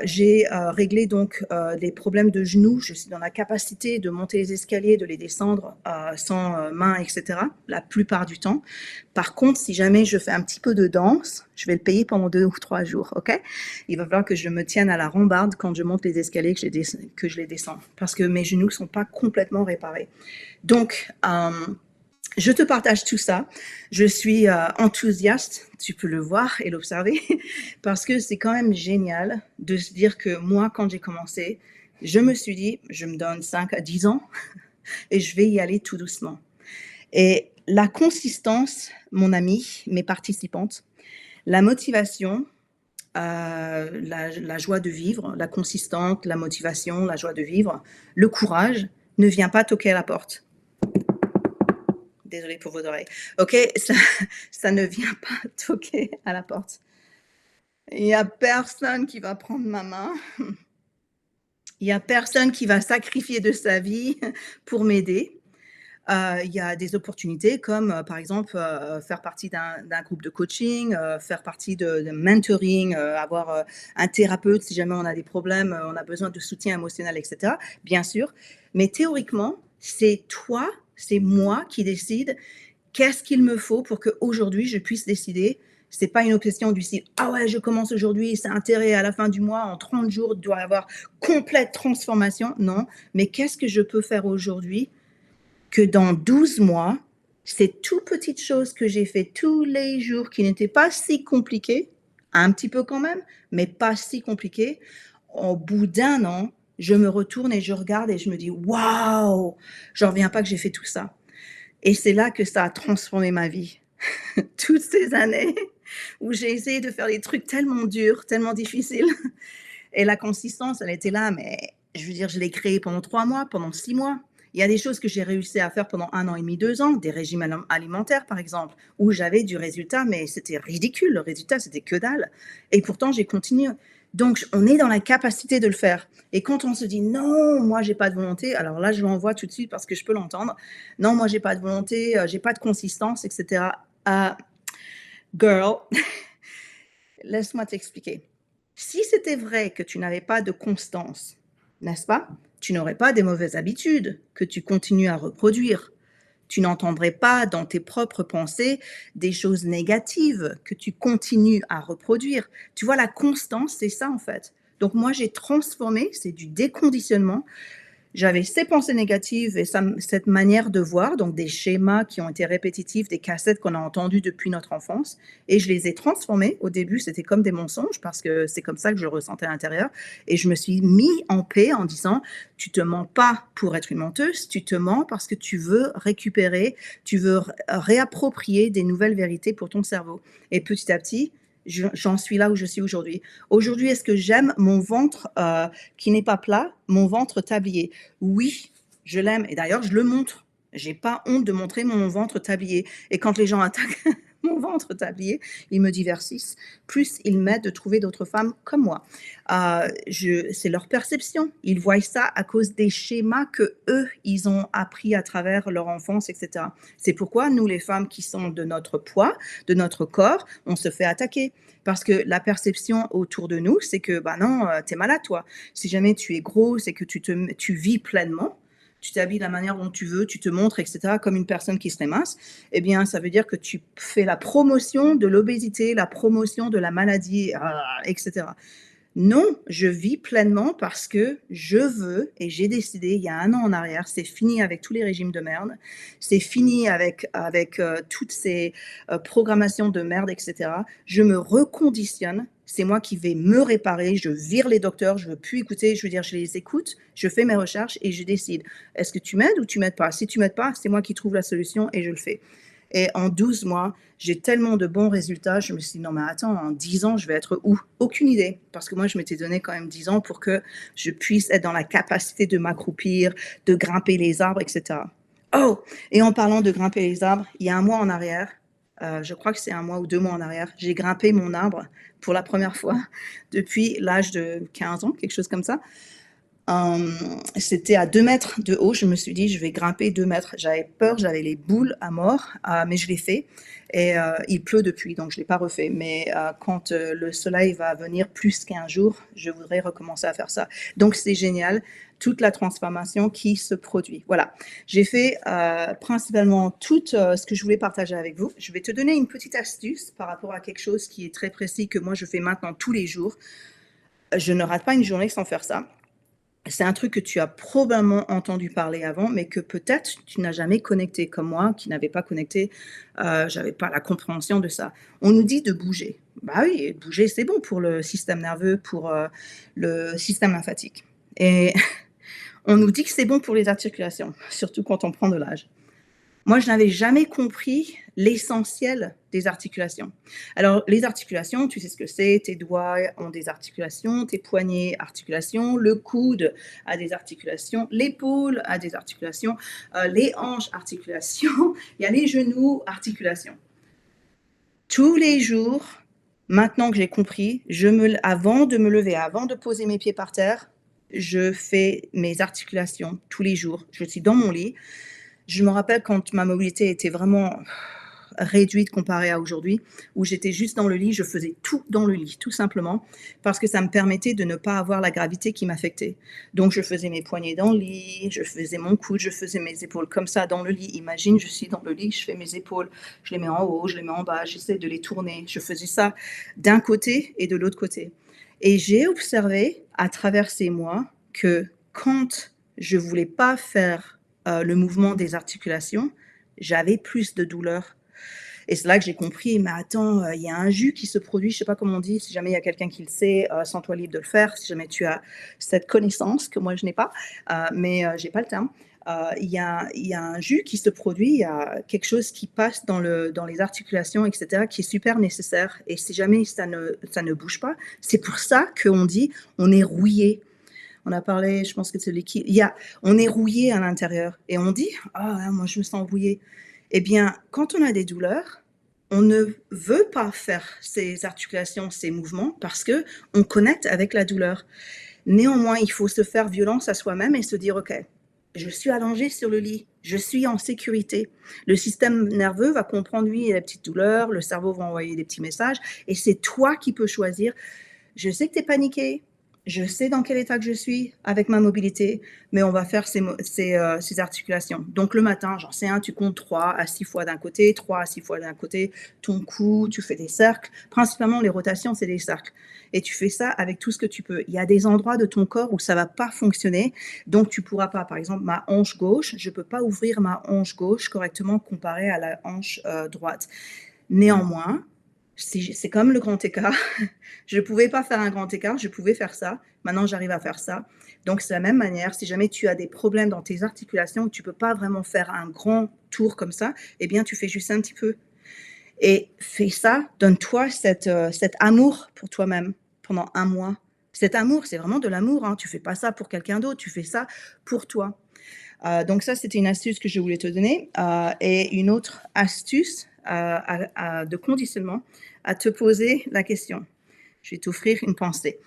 J'ai réglé donc les problèmes de genoux. Je suis dans la capacité de monter les escaliers, de les descendre sans main, etc. la plupart du temps. Par contre, si jamais je fais un petit peu de danse, je vais le payer pendant 2 ou 3 jours, ok? Il va falloir que je me tienne à la rambarde quand je monte les escaliers, que je les descends, parce que mes genoux ne sont pas complètement réparés. Donc, je te partage tout ça. Je suis enthousiaste, tu peux le voir et l'observer, parce que c'est quand même génial de se dire que moi, quand j'ai commencé, je me suis dit, je me donne 5 à 10 ans et je vais y aller tout doucement. Et la consistance, mon ami, mes participantes, la motivation, la joie de vivre, la consistance, la motivation, la joie de vivre, le courage ne vient pas toquer à la porte. Désolée pour vos oreilles. Ok, ça ne vient pas toquer à la porte. Il n'y a personne qui va prendre ma main. Il n'y a personne qui va sacrifier de sa vie pour m'aider. Il y a des opportunités comme, par exemple, faire partie d'un groupe de coaching, faire partie de mentoring, avoir un thérapeute si jamais on a des problèmes, on a besoin de soutien émotionnel, etc. Bien sûr. Mais théoriquement, c'est toi C'est moi qui décide qu'est-ce qu'il me faut pour qu'aujourd'hui je puisse décider. C'est pas une question du style: «Ah ouais, je commence aujourd'hui, c'est intérêt à la fin du mois, en 30 jours, doit avoir complète transformation». Non, mais qu'est-ce que je peux faire aujourd'hui que dans 12 mois, ces toutes petites choses que j'ai fait tous les jours qui n'étaient pas si compliquées, un petit peu quand même, mais pas si compliquées, au bout d'un an, je me retourne et je regarde et je me dis: «Waouh! J'en reviens pas que j'ai fait tout ça». Et c'est là que ça a transformé ma vie. Toutes ces années où j'ai essayé de faire des trucs tellement durs, tellement difficiles et la consistance, elle était là, mais je veux dire, je l'ai créée pendant 3 mois, pendant 6 mois. Il y a des choses que j'ai réussi à faire pendant 1 an et demi, 2 ans, des régimes alimentaires, par exemple, où j'avais du résultat, mais c'était ridicule. Le résultat, c'était que dalle et pourtant j'ai continué. Donc on est dans la capacité de le faire et quand on se dit: «Non, moi j'ai pas de volonté», alors là, je l'envoie tout de suite parce que je peux l'entendre. «Non, moi j'ai pas de volonté, j'ai pas de consistance» et cetera. Girl, laisse-moi t'expliquer. Si c'était vrai que tu n'avais pas de constance, n'est-ce pas? Tu n'aurais pas des mauvaises habitudes que tu continues à reproduire. Tu n'entendrais pas dans tes propres pensées des choses négatives que tu continues à reproduire. Tu vois, la constance, c'est ça en fait. Donc moi, j'ai transformé, c'est du déconditionnement. J'avais ces pensées négatives et cette manière de voir, donc des schémas qui ont été répétitifs, des cassettes qu'on a entendues depuis notre enfance et je les ai transformées. Au début, c'était comme des mensonges parce que c'est comme ça que je le ressentais à l'intérieur et je me suis mis en paix en disant: «Tu te mens pas pour être une menteuse, tu te mens parce que tu veux récupérer, tu veux réapproprier des nouvelles vérités pour ton cerveau» et petit à petit, j'en suis là où je suis aujourd'hui. Aujourd'hui, est-ce que j'aime mon ventre, qui n'est pas plat, mon ventre tablier? Oui, je l'aime et d'ailleurs je le montre. J'ai pas honte de montrer mon ventre tablier et quand les gens attaquent mon ventre tablier, ils me divertissent, plus ils m'aident de trouver d'autres femmes comme moi. Je c'est leur perception. Ils voient ça à cause des schémas que eux ils ont appris à travers leur enfance et cetera. C'est pourquoi nous, les femmes qui sont de notre poids, de notre corps, on se fait attaquer. Parce que la perception autour de nous, c'est que: «Bah non, tu es malade toi. Si jamais tu es grosse et que tu vis pleinement, tu t'habilles de la manière dont tu veux, tu te montres et cetera comme une personne qui serait mince, eh bien, ça veut dire que tu fais la promotion de l'obésité, la promotion de la maladie, et cetera. Non, je vis pleinement parce que je veux et j'ai décidé il y a 1 an en arrière, c'est fini avec tous les régimes de merde, c'est fini avec toutes ces, programmations de merde et cetera. Je me reconditionne, c'est moi qui vais me réparer, je vire les docteurs, je veux plus écouter, je veux dire, je les écoute, je fais mes recherches et je décide. Est-ce que tu m'aides ou tu m'aides pas? Si tu m'aides pas, c'est moi qui trouve la solution et je le fais. Et en 12 mois, j'ai tellement de bons résultats, je me suis dit: «Non mais attends, en 10 ans, je vais être où?» Aucune idée, parce que moi, je m'étais donné quand même 10 ans pour que je puisse être dans la capacité de m'accroupir, de grimper les arbres et cetera. Oh! Et en parlant de grimper les arbres, il y a 1 mois en arrière, je crois que c'est 1 mois ou 2 mois en arrière, j'ai grimpé mon arbre pour la première fois depuis l'âge de 15 ans, quelque chose comme ça. C'était à 2 mètres de haut. Je me suis dit: «Je vais grimper 2 mètres». J'avais peur, j'avais les boules à mort, mais je l'ai fait et il pleut depuis, donc je l'ai pas refait. Mais quand, le soleil va venir plus qu'un jour, je voudrais recommencer à faire ça. Donc c'est génial, toute la transformation qui se produit. Voilà, j'ai fait, principalement tout, ce que je voulais partager avec vous. Je vais te donner une petite astuce par rapport à quelque chose qui est très précis que moi je fais maintenant tous les jours. Je ne rate pas une journée sans faire ça. C'est un truc que tu as probablement entendu parler avant, mais que peut-être tu n'as jamais connecté comme moi qui n'avais pas connecté, j'avais pas la compréhension de ça. On nous dit de bouger. Bah oui, bouger, c'est bon pour le système nerveux, pour, le système lymphatique et on nous dit que c'est bon pour les articulations, surtout quand on prend de l'âge. Moi, je n'avais jamais compris l'essentiel des articulations. Alors, les articulations, tu sais ce que c'est, tes doigts ont des articulations, tes poignets, articulations, le coude a des articulations, l'épaule a des articulations, les hanches, articulations, il y a les genoux, articulations. Tous les jours, maintenant que j'ai compris, avant de me lever, avant de poser mes pieds par terre, je fais mes articulations tous les jours. Je suis dans mon lit, je me rappelle quand ma mobilité était vraiment réduite comparée à aujourd'hui, où j'étais juste dans le lit, je faisais tout dans le lit, tout simplement, parce que ça me permettait de ne pas avoir la gravité qui m'affectait. Donc je faisais mes poignets dans le lit, je faisais mon coude, je faisais mes épaules comme ça dans le lit. Imagine, je suis dans le lit, je fais mes épaules, je les mets en haut, je les mets en bas, j'essaie de les tourner. Je faisais ça d'un côté et de l'autre côté. Et j'ai observé à travers ces mois que quand je voulais pas faire le mouvement des articulations, j'avais plus de douleur. Et c'est là que j'ai compris, mais attends, il y a un jus qui se produit, je sais pas comment on dit, si jamais il y a quelqu'un qui le sait, sens-toi libre de le faire, si jamais tu as cette connaissance que moi je n'ai pas, mais j'ai pas le terme. Il y a un jus qui se produit, il y a quelque chose qui passe dans les articulations, et cetera, qui est super nécessaire. Et si jamais ça ne bouge pas, c'est pour ça qu'on dit on est rouillé. On a parlé, je pense que c'est l'équipe. On est rouillé à l'intérieur et on dit ah moi je me sens rouillé. Eh bien, quand on a des douleurs, on ne veut pas faire ces articulations, ces mouvements parce que on connecte avec la douleur. Néanmoins, il faut se faire violence à soi-même et se dire ok, je suis allongé sur le lit, je suis en sécurité. Le système nerveux va comprendre oui, il y a des petites douleurs, le cerveau va envoyer des petits messages et c'est toi qui peux choisir. Je sais que tu es paniqué, je sais dans quel état que je suis avec ma mobilité, mais on va faire ces articulations. Donc le matin, j'en sais un, tu comptes 3 à 6 fois d'un côté, 3 à 6 fois d'un côté, ton cou, tu fais des cercles. Principalement, les rotations, c'est des cercles. Et tu fais ça avec tout ce que tu peux. Il y a des endroits de ton corps où ça ne va pas fonctionner, donc tu ne pourras pas. Par exemple, ma hanche gauche, je ne peux pas ouvrir ma hanche gauche correctement comparée à la hanche droite. Néanmoins, c'est comme le grand écart. Je ne pouvais pas faire un grand écart, je pouvais faire ça. Maintenant, j'arrive à faire ça. Donc, c'est la même manière. Si jamais tu as des problèmes dans tes articulations, tu ne peux pas vraiment faire un grand tour comme ça, eh bien, tu fais juste un petit peu. Et fais ça, donne-toi cet amour pour toi-même pendant un mois. Cet amour, c'est vraiment de l'amour. Hein. Tu ne fais pas ça pour quelqu'un d'autre, tu fais ça pour toi. Donc ça, c'était une astuce que je voulais te donner. Et une autre astuce de conditionnement, à te poser la question. Je vais t'offrir une pensée.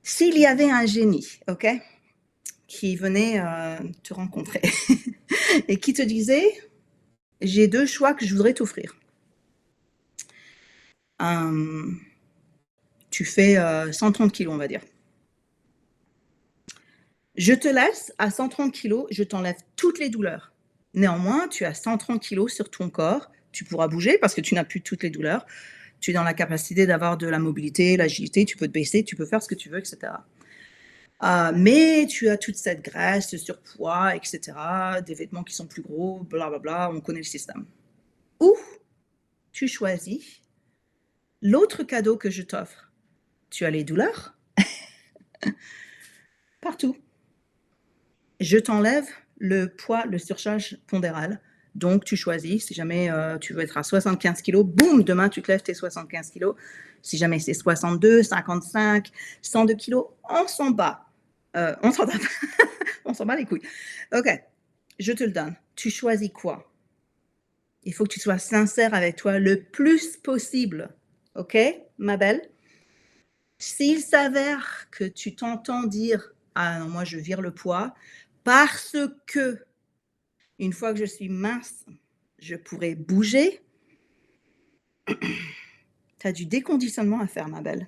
S'il y avait un génie, ok, qui venait te rencontrer et qui te disait, j'ai 2 choix que je voudrais t'offrir. Tu fais 130 kilos, on va dire. Je te laisse à 130 kilos, je t'enlève toutes les douleurs. Néanmoins, tu as 130 kilos sur ton corps, tu pourras bouger parce que tu n'as plus toutes les douleurs. Tu es dans la capacité d'avoir de la mobilité, l'agilité, tu peux te baisser, tu peux faire ce que tu veux, etc. Mais tu as toute cette graisse, ce surpoids, etc., des vêtements qui sont plus gros, blablabla, on connaît le système. Ou tu choisis l'autre cadeau que je t'offre. Tu as les douleurs partout. Je t'enlève le poids, le surcharge pondéral. Donc, tu choisis. Si jamais tu veux être à 75 kilos, boum, demain, tu te lèves tes 75 kilos. Si jamais c'est 62, 55, 102 kilos, on s'en bat. On s'en bat. On s'en bat les couilles. OK, je te le donne. Tu choisis quoi? Il faut que tu sois sincère avec toi le plus possible. OK, ma belle? S'il s'avère que tu t'entends dire « Ah non, moi, je vire le poids parce que une fois que je suis mince, je pourrais bouger », tu as du déconditionnement à faire, ma belle.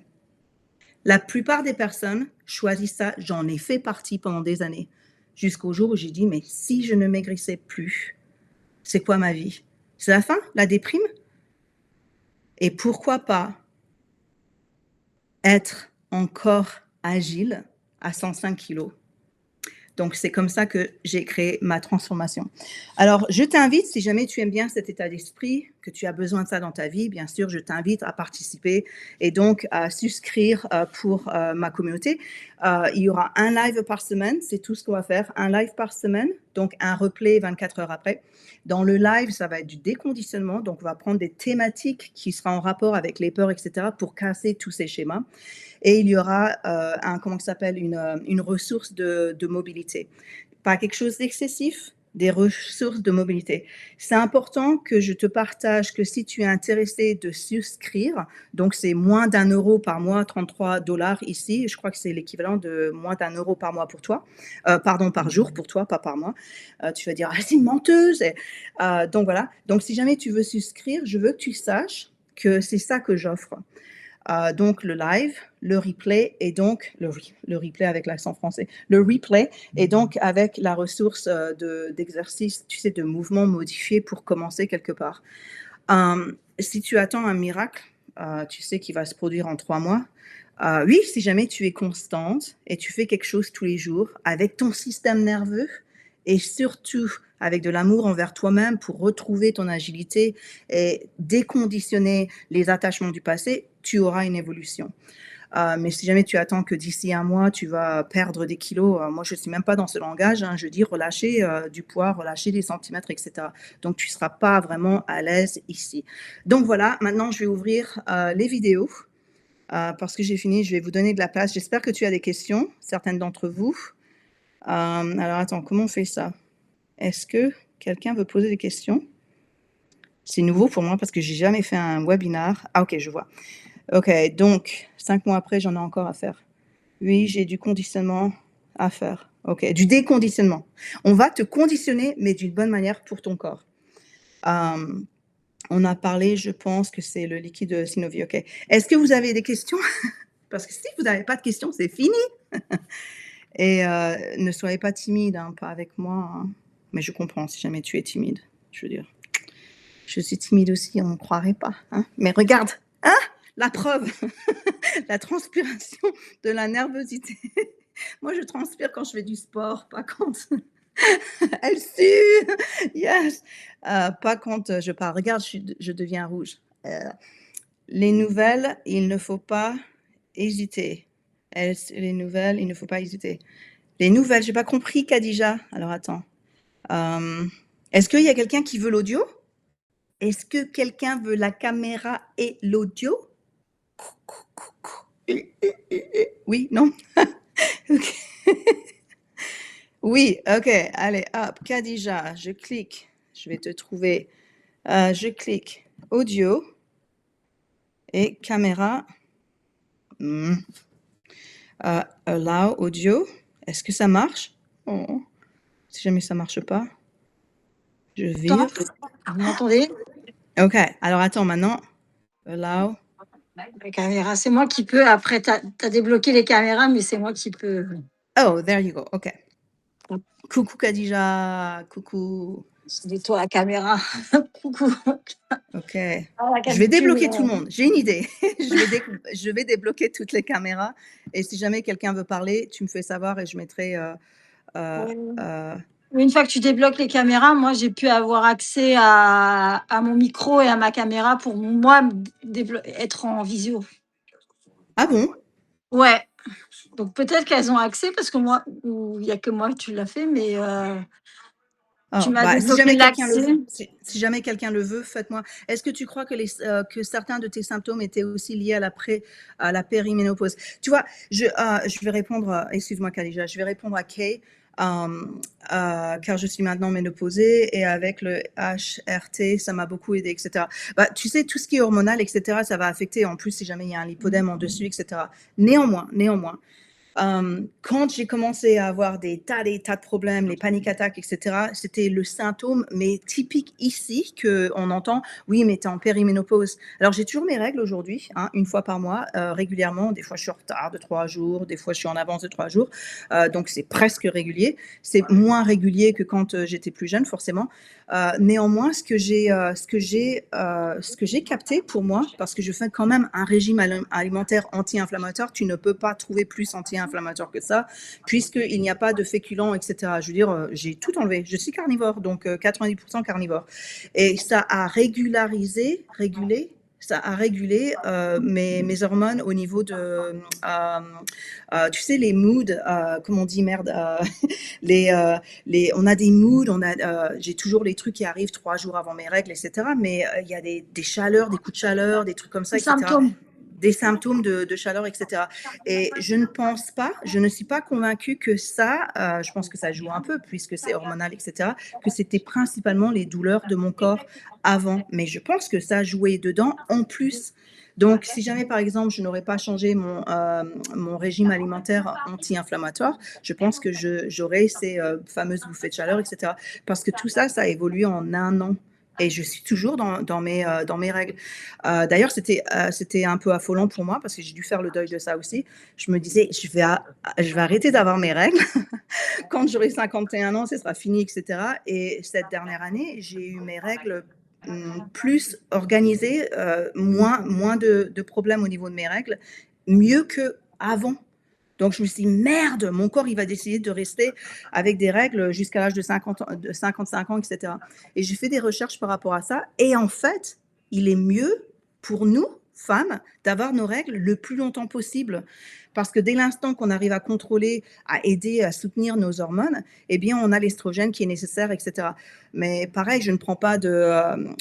La plupart des personnes choisissent ça. J'en ai fait partie pendant des années, jusqu'au jour où j'ai dit « Mais si je ne maigrissais plus, c'est quoi ma vie? C'est la fin? La déprime? » Et pourquoi pas être encore agile à 105 kilos? Donc, c'est comme ça que j'ai créé ma transformation. Alors, je t'invite, si jamais tu aimes bien cet état d'esprit, que tu as besoin de ça dans ta vie, bien sûr, je t'invite à participer et donc à souscrire pour ma communauté. Il y aura un live par semaine, c'est tout ce qu'on va faire, un live par semaine, donc un replay 24 heures après. Dans le live, ça va être du déconditionnement, donc on va prendre des thématiques qui seront en rapport avec les peurs, etc., pour casser tous ces schémas. Et il y aura une ressource de mobilité. Pas quelque chose d'excessif, des ressources de mobilité. C'est important que je te partage que si tu es intéressé de souscrire, donc c'est moins d'1 € par mois, 33 $ ici, je crois que c'est l'équivalent de moins d'1 € par mois pour toi, pardon, par jour pour toi, pas par mois. Tu vas dire: «Ah, c'est une menteuse!» et donc voilà. Donc si jamais tu veux souscrire, je veux que tu saches que c'est ça que j'offre. Donc le live, le replay et donc le replay avec l'accent français, le replay et donc avec la ressource d'exercice, tu sais, de mouvement modifié pour commencer quelque part. Si tu attends un miracle, tu sais qui va se produire en 3 mois. Oui, si jamais tu es constante et tu fais quelque chose tous les jours avec ton système nerveux et surtout avec de l'amour envers toi-même pour retrouver ton agilité et déconditionner les attachements du passé, tu auras une évolution. Mais si jamais tu attends que d'ici 1 mois, tu vas perdre des kilos, moi je ne suis même pas dans ce langage, hein, je dis relâcher du poids, relâcher des centimètres, et cetera. Donc tu ne seras pas vraiment à l'aise ici. Donc voilà, maintenant je vais ouvrir les vidéos parce que j'ai fini, je vais vous donner de la place. J'espère que tu as des questions, certaines d'entre vous. Alors attends, comment on fait ça? Est-ce que quelqu'un veut poser des questions? C'est nouveau pour moi parce que j'ai jamais fait un webinar. Ah OK, je vois. OK, donc 5 mois après, j'en ai encore à faire. Oui, j'ai du conditionnement à faire. OK, du déconditionnement. On va te conditionner, mais d'une bonne manière pour ton corps. On a parlé, je pense que c'est le liquide Synovie. OK. Est-ce que vous avez des questions? Parce que si vous n'avez pas de questions, c'est fini. Et ne soyez pas timide, hein, pas avec moi, hein. Mais je comprends si jamais tu es timide. Je veux dire, je suis timide aussi, on ne croirait pas, hein. Mais regarde, hein, la preuve, la transpiration de la nervosité. Moi, je transpire quand je fais du sport, pas quand elle sue, yes, pas quand je parle. Regarde, je deviens rouge. Les nouvelles, il ne faut pas hésiter. Les nouvelles, il ne faut pas hésiter. Les nouvelles, j'ai pas compris, Khadija. Alors attends. Est-ce qu'il y a quelqu'un qui veut l'audio? Est-ce que quelqu'un veut la caméra et l'audio? Oui, non? OK. Oui, OK, allez, hop, Khadija, je clique, je vais te trouver. Je clique audio et caméra. Allow audio. Est-ce que ça marche? Oh. Si jamais ça marche pas, je vire. Vous m'entendez? OK, alors attends maintenant. Allow. La caméra, c'est moi qui peux. Après, tu as débloqué les caméras, mais c'est moi qui peux. Oh, there you go. OK. Coucou Khadija. Coucou. C'est toi la caméra. Coucou. OK. Ah, la Je vais débloquer capture. tout le monde. J'ai une idée. Je vais débloquer toutes les caméras et si jamais quelqu'un veut parler, tu me fais savoir et je mettrai, Une fois que tu débloques les caméras, moi, j'ai pu avoir accès à mon micro et à ma caméra pour moi être en visio. Ah bon? Ouais. Donc peut-être qu'elles ont accès parce que moi, il n'y a que moi, tu l'as fait, mais tu Oh, m'as bah, débloqué l'accès. si jamais quelqu'un le veut, faites-moi. Est-ce que tu crois que certains de tes symptômes étaient aussi liés à la périménopause? Tu vois, je vais répondre, excuse-moi Khadija, je vais répondre à Kay, car je suis maintenant ménopausée et avec le HRT, ça m'a beaucoup aidé, etc. Bah, tu sais, tout ce qui est hormonal, etc., ça va affecter en plus si jamais il y a un lipodème en dessus, etc. Néanmoins, quand j'ai commencé à avoir des tas de problèmes, les paniques attaques, etc., c'était le symptôme, mais typique ici, qu'on entend, oui, mais tu es en périménopause. Alors, j'ai toujours mes règles aujourd'hui, hein, 1 fois par mois, régulièrement. Des fois, je suis en retard de 3 jours, des fois, je suis en avance de 3 jours. Donc, c'est presque régulier. C'est moins régulier que quand j'étais plus jeune, forcément. Néanmoins, ce que j'ai capté pour moi, parce que je fais quand même un régime alimentaire anti-inflammatoire, tu ne peux pas trouver plus anti-inflammatoire que ça, puisqu'il n'y a pas de féculents, etc. Je veux dire, j'ai tout enlevé. Je suis carnivore, donc 90% carnivore. Et ça a régulé mes hormones au niveau de, tu sais, les moods, comment on dit, merde, on a des moods, j'ai toujours les trucs qui arrivent 3 jours avant mes règles, etc. Mais il y a des chaleurs, des coups de chaleur, des trucs comme ça, Les etc. symptômes. des symptômes de chaleur, etc. Et je ne suis pas convaincue que ça, je pense que ça joue un peu puisque c'est hormonal, etc., que c'était principalement les douleurs de mon corps avant. Mais je pense que ça jouait dedans en plus. Donc, si jamais, par exemple, je n'aurais pas changé mon régime alimentaire anti-inflammatoire, je pense que j'aurais ces fameuses bouffées de chaleur, etc. Parce que tout ça, ça a évolué en un an. Et je suis toujours dans mes règles. D'ailleurs, c'était un peu affolant pour moi parce que j'ai dû faire le deuil de ça aussi. Je me disais, je vais arrêter d'avoir mes règles. Quand j'aurai 51 ans, ce sera fini, etc. Et cette dernière année, j'ai eu mes règles plus organisées, moins de problèmes au niveau de mes règles, mieux qu'avant. Donc, je me suis dit, merde, mon corps, il va décider de rester avec des règles jusqu'à l'âge de 55 ans, etc. Et j'ai fait des recherches par rapport à ça. Et en fait, il est mieux pour nous, femmes, d'avoir nos règles le plus longtemps possible. Parce que dès l'instant qu'on arrive à contrôler, à aider, à soutenir nos hormones, eh bien, on a l'estrogène qui est nécessaire, etc. Mais pareil, je ne prends pas de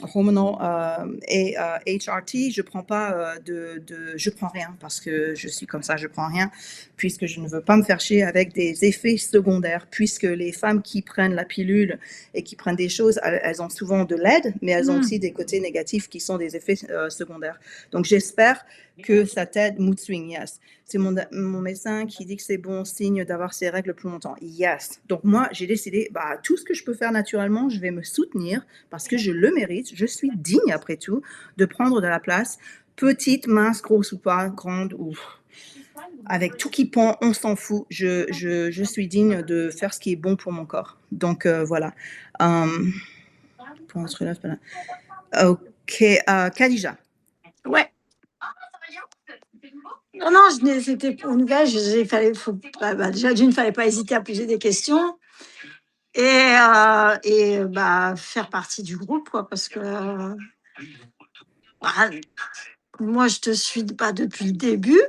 hormonal et HRT, je prends pas je prends rien parce que je suis comme ça, je prends rien puisque je ne veux pas me faire chier avec des effets secondaires. Puisque les femmes qui prennent la pilule et qui prennent des choses, elles ont souvent de l'aide, mais elles ont aussi des côtés négatifs qui sont des effets secondaires. Donc j'espère que ça t'aide. Mood swing, yes. C'est mon médecin qui dit que c'est bon signe d'avoir ses règles plus longtemps. Yes. Donc moi, j'ai décidé, tout ce que je peux faire naturellement, je vais me soutenir parce que je le mérite. Je suis digne, après tout, de prendre de la place. Petite, mince, grosse ou pas, grande ou avec tout qui pend, on s'en fout. Je suis digne de faire ce qui est bon pour mon corps. Donc voilà. Pour être là, c'est pas là. Ok, Khadija. Ouais. Non, c'était pour une nouvelle. Déjà, d'une, il ne fallait pas hésiter à poser des questions et faire partie du groupe, quoi, parce que moi, je te suis depuis le début.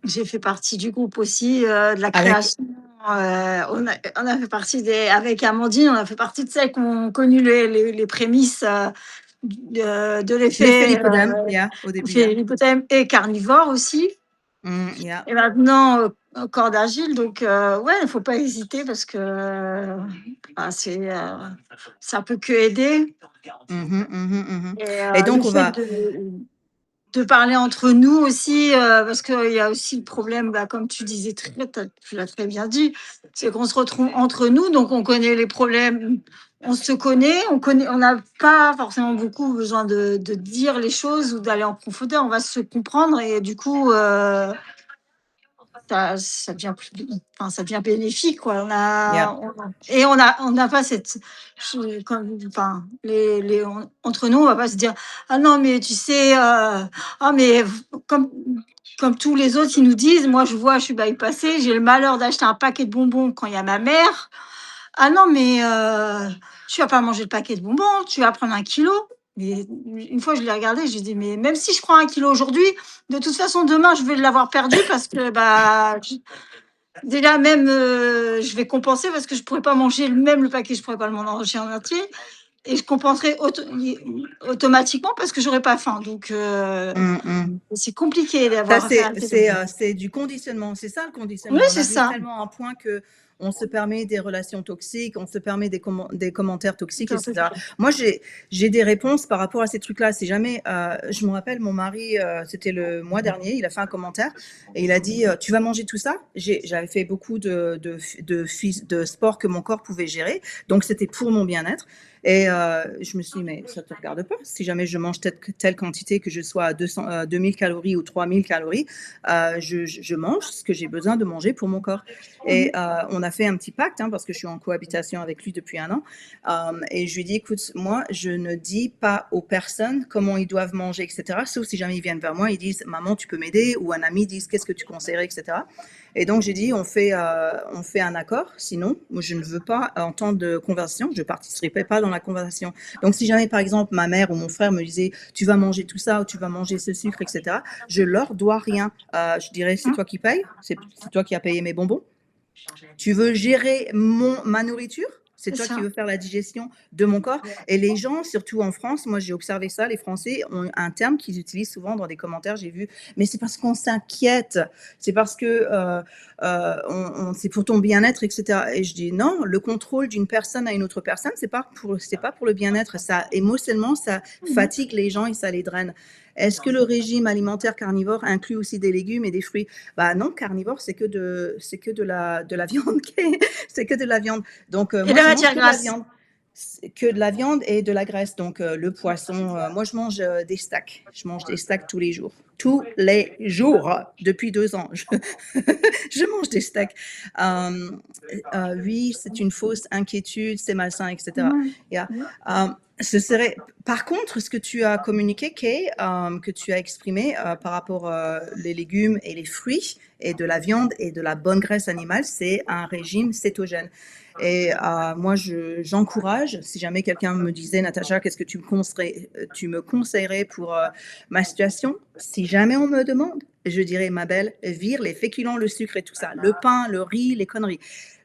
J'ai fait partie du groupe aussi, de la création. On a fait partie avec Amandine, on a fait partie de celles qui ont connu les prémices de L'effet l'effet lipodème, au début. lipodème et carnivore aussi. Et maintenant, corps d'agile. Donc, ouais, il ne faut pas hésiter parce que ça peut que aider. Et donc, le fait de parler entre nous aussi, parce qu'il y a aussi le problème, comme tu disais, tu l'as très bien dit, c'est qu'on se retrouve entre nous, donc on connaît les problèmes, on se connaît, on n'a pas forcément beaucoup besoin de dire les choses ou d'aller en profondeur, on va se comprendre et du coup, ça devient ça devient bénéfique, quoi. On n'a pas cette, entre nous, on va pas se dire, ah non, mais tu sais, mais comme tous les autres, ils nous disent, moi je vois, je suis bypassée, j'ai le malheur d'acheter un paquet de bonbons quand il y a ma mère. Ah non, mais tu vas pas manger le paquet de bonbons, tu vas prendre 1 kilo. Mais une fois, je l'ai regardé, je dis, mais même si je prends 1 kilo aujourd'hui, de toute façon, demain, je vais l'avoir perdu parce que déjà, même, je vais compenser parce que je pourrais pas manger le paquet, je pourrais pas le manger en entier. Et je compenserai automatiquement parce que j'aurais pas faim. Donc, c'est compliqué d'avoir affaire à ça. C'est du conditionnement. C'est ça le conditionnement. Oui, On c'est arrive ça. tellement à un point que on se permet des relations toxiques, on se permet des commentaires toxiques, etc. Moi, j'ai des réponses par rapport à ces trucs-là. Si jamais, je me rappelle, mon mari, c'était le mois dernier, il a fait un commentaire et il a dit, tu vas manger tout ça? J'avais fait beaucoup de sport que mon corps pouvait gérer, donc c'était pour mon bien-être. Et je me suis dit, mais ça ne te regarde pas. Si jamais je mange telle quantité, que je sois à 2000 calories ou 3000 calories, je mange ce que j'ai besoin de manger pour mon corps. Et on a fait un petit pacte, parce que je suis en cohabitation avec lui depuis 1 an. Et je lui ai dit, écoute, moi, je ne dis pas aux personnes comment ils doivent manger, etc. Sauf si jamais ils viennent vers moi, ils disent, maman, tu peux m'aider, ou un ami dit, qu'est-ce que tu conseillerais, etc. Et donc, j'ai dit, on fait un accord. Sinon, moi, je ne veux pas entendre de conversation. Je ne participerai pas dans la conversation. Donc, si jamais, par exemple, ma mère ou mon frère me disait, tu vas manger tout ça ou tu vas manger ce sucre, etc., je leur dois rien. Je dirais, c'est toi qui payes. C'est toi qui as payé mes bonbons. Tu veux gérer ma nourriture? C'est c'est toi qui ça. veux faire la digestion de mon corps. Et les gens, surtout en France, moi j'ai observé ça, les Français ont un terme qu'ils utilisent souvent dans des commentaires, j'ai vu, mais c'est parce qu'on s'inquiète, c'est parce que c'est pour ton bien-être, etc. Et je dis non, le contrôle d'une personne à une autre personne, c'est pas pour le bien-être. Ça, émotionnellement, ça Mmh. fatigue les gens et ça les draine. Est-ce que le régime alimentaire carnivore inclut aussi des légumes et des fruits? Bah non, carnivore, c'est que de la viande, c'est que de la viande. Donc, Et moi, la je mange matière que de la grasse? viande. C'est que de la viande et de la graisse. Donc, le poisson, moi, je mange des steaks. Je mange des steaks tous les jours. Tous les jours, depuis 2 ans. Je mange des steaks. Oui, c'est une fausse inquiétude, c'est malsain, etc. Mmh. Yeah. Mmh. Ce serait, par contre, ce que tu as communiqué, Kay, que tu as exprimé par rapport les légumes et les fruits et de la viande et de la bonne graisse animale, c'est un régime cétogène. Et moi, j'encourage, si jamais quelqu'un me disait, Natacha, qu'est-ce que tu me conseillerais pour ma situation? Si jamais on me demande, je dirais, ma belle, vire les féculents, le sucre et tout ça, le pain, le riz, les conneries.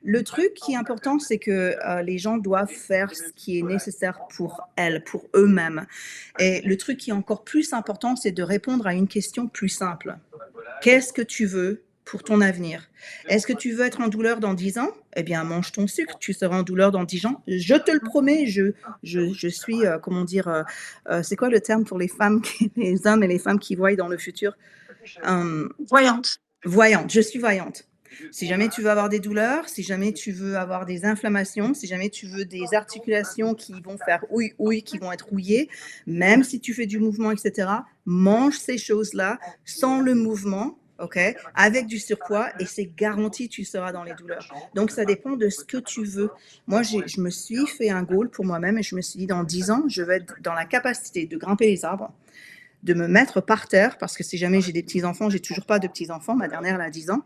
Le truc qui est important, c'est que les gens doivent faire ce qui est nécessaire pour elles, pour eux-mêmes. Et le truc qui est encore plus important, c'est de répondre à une question plus simple. Qu'est-ce que tu veux pour ton avenir? Est-ce que tu veux être en douleur dans 10 ans? Eh bien, mange ton sucre, tu seras en douleur dans 10 ans. Je te le promets, je suis, comment dire, c'est quoi le terme pour les femmes, les hommes et les femmes qui voient dans le futur? Euh, Voyante. Voyante, je suis voyante. Si jamais tu veux avoir des douleurs, si jamais tu veux avoir des inflammations, si jamais tu veux des articulations qui vont faire ouille, ouille, qui vont être rouillées, même si tu fais du mouvement, etc., mange ces choses-là sans le mouvement, ok, avec du surpoids et c'est garanti, tu seras dans les douleurs. Donc, ça dépend de ce que tu veux. Moi, je me suis fait un goal pour moi-même et je me suis dit, dans 10 ans, je vais être dans la capacité de grimper les arbres, de me mettre par terre, parce que si jamais j'ai des petits-enfants, j'ai toujours pas de petits-enfants, ma dernière elle a 10 ans,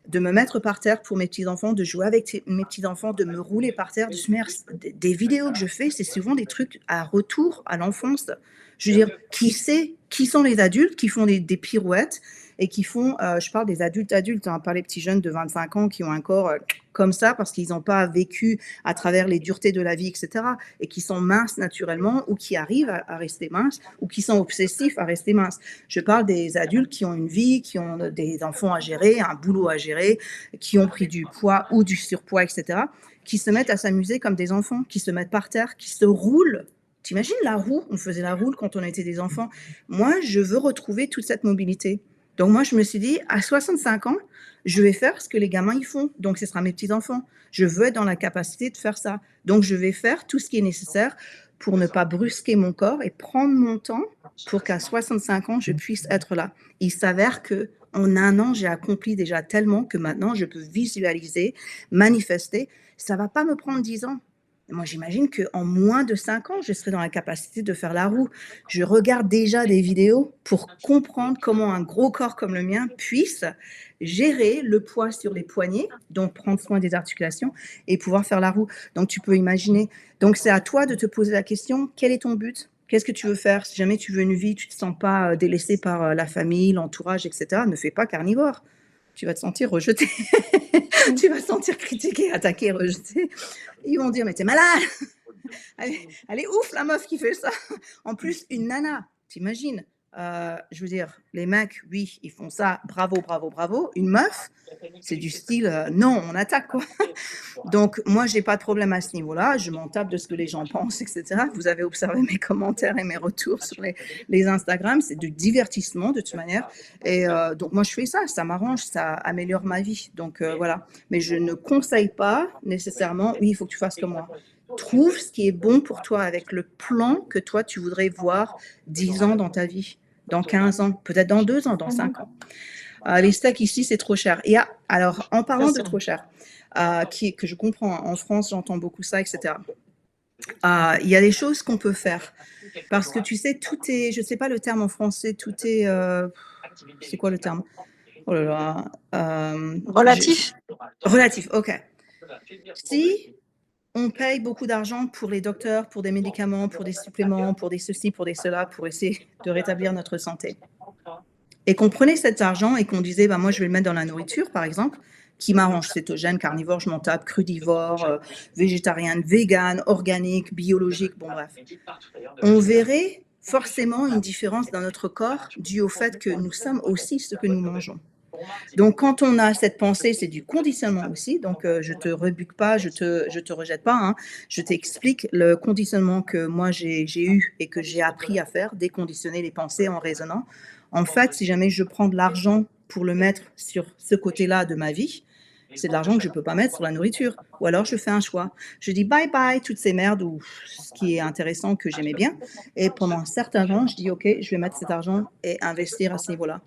de me mettre par terre pour mes petits-enfants, de jouer avec mes petits-enfants, de me rouler par terre, de se mettre des vidéos que je fais, c'est souvent des trucs à retour à l'enfance. Je veux dire, qui sait, qui sont les adultes qui font des pirouettes et qui font, je parle des adultes, hein, pas les petits jeunes de 25 ans qui ont un corps comme ça parce qu'ils n'ont pas vécu à travers les duretés de la vie, etc. Et qui sont minces naturellement ou qui arrivent à rester minces ou qui sont obsessifs à rester minces. Je parle des adultes qui ont une vie, qui ont des enfants à gérer, un boulot à gérer, qui ont pris du poids ou du surpoids, etc., qui se mettent à s'amuser comme des enfants, qui se mettent par terre, qui se roulent. T'imagines la roue? On faisait la roue quand on était des enfants. Moi, je veux retrouver toute cette mobilité. Donc moi, je me suis dit, à 65 ans, je vais faire ce que les gamins ils font. Donc ce sera mes petits-enfants. Je veux être dans la capacité de faire ça. Donc je vais faire tout ce qui est nécessaire pour ne pas brusquer mon corps et prendre mon temps pour qu'à 65 ans, je puisse être là. Il s'avère que en un an, j'ai accompli déjà tellement que maintenant, je peux visualiser, manifester. Ça va pas me prendre 10 ans. Moi, j'imagine qu'en moins de 5 ans, je serai dans la capacité de faire la roue. Je regarde déjà des vidéos pour comprendre comment un gros corps comme le mien puisse gérer le poids sur les poignets, donc prendre soin des articulations et pouvoir faire la roue. Donc, tu peux imaginer. Donc, c'est à toi de te poser la question, quel est ton but? Qu'est-ce que tu veux faire? Si jamais tu veux une vie, tu ne te sens pas délaissé par la famille, l'entourage, etc., ne fais pas carnivore. Tu vas te sentir rejeté. Mmh. Tu vas te sentir critiqué, attaqué, rejeté. Ils vont dire, mais t'es malade. Elle est ouf, la meuf qui fait ça. En plus, une nana, t'imagines? Je veux dire, les mecs, oui, ils font ça, bravo, bravo, bravo. Une meuf, c'est du style, non, on attaque, quoi. Donc, moi, j'ai pas de problème à ce niveau-là. Je m'en tape de ce que les gens pensent, etc. Vous avez observé mes commentaires et mes retours sur les Instagram. C'est du divertissement, de toute manière. Et donc, moi, je fais ça. Ça m'arrange, ça améliore ma vie. Donc, voilà. Mais je ne conseille pas nécessairement, oui, il faut que tu fasses comme moi. Trouve ce qui est bon pour toi avec le plan que toi, tu voudrais voir 10 ans dans ta vie, dans 15 ans, peut-être dans 2 ans, dans Mmh. 5 ans. Les steaks ici, c'est trop cher. Alors, en parlant de trop cher, que je comprends, hein, en France, j'entends beaucoup ça, etc. Il y a des choses qu'on peut faire. Parce que tu sais, tout est, je ne sais pas le terme en français, tout est, c'est quoi le terme? Oh là là, Relatif? relatif, ok. Si on paye beaucoup d'argent pour les docteurs, pour des médicaments, pour des suppléments, pour des ceci, pour des cela, pour essayer de rétablir notre santé. Et qu'on prenait cet argent et qu'on disait, bah, moi, je vais le mettre dans la nourriture, par exemple. qui m'arrange, cétogène, carnivore, je m'en tape, crudivore, végétarienne, végane, organique, biologique, bon bref. On verrait forcément une différence dans notre corps due au fait que nous sommes aussi ce que nous mangeons. Donc, quand on a cette pensée, c'est du conditionnement aussi. Donc, je te rebute pas, je te rejette pas, hein. Je t'explique le conditionnement que moi j'ai eu et que j'ai appris à faire, déconditionner les pensées en raisonnant. En fait, si jamais je prends de l'argent pour le mettre sur ce côté-là de ma vie, c'est de l'argent que je ne peux pas mettre sur la nourriture. Ou alors je fais un choix. Je dis bye bye toutes ces merdes ou ce qui est intéressant que j'aimais bien. Et pendant un certain temps, je dis ok, je vais mettre cet argent et investir à ce niveau-là.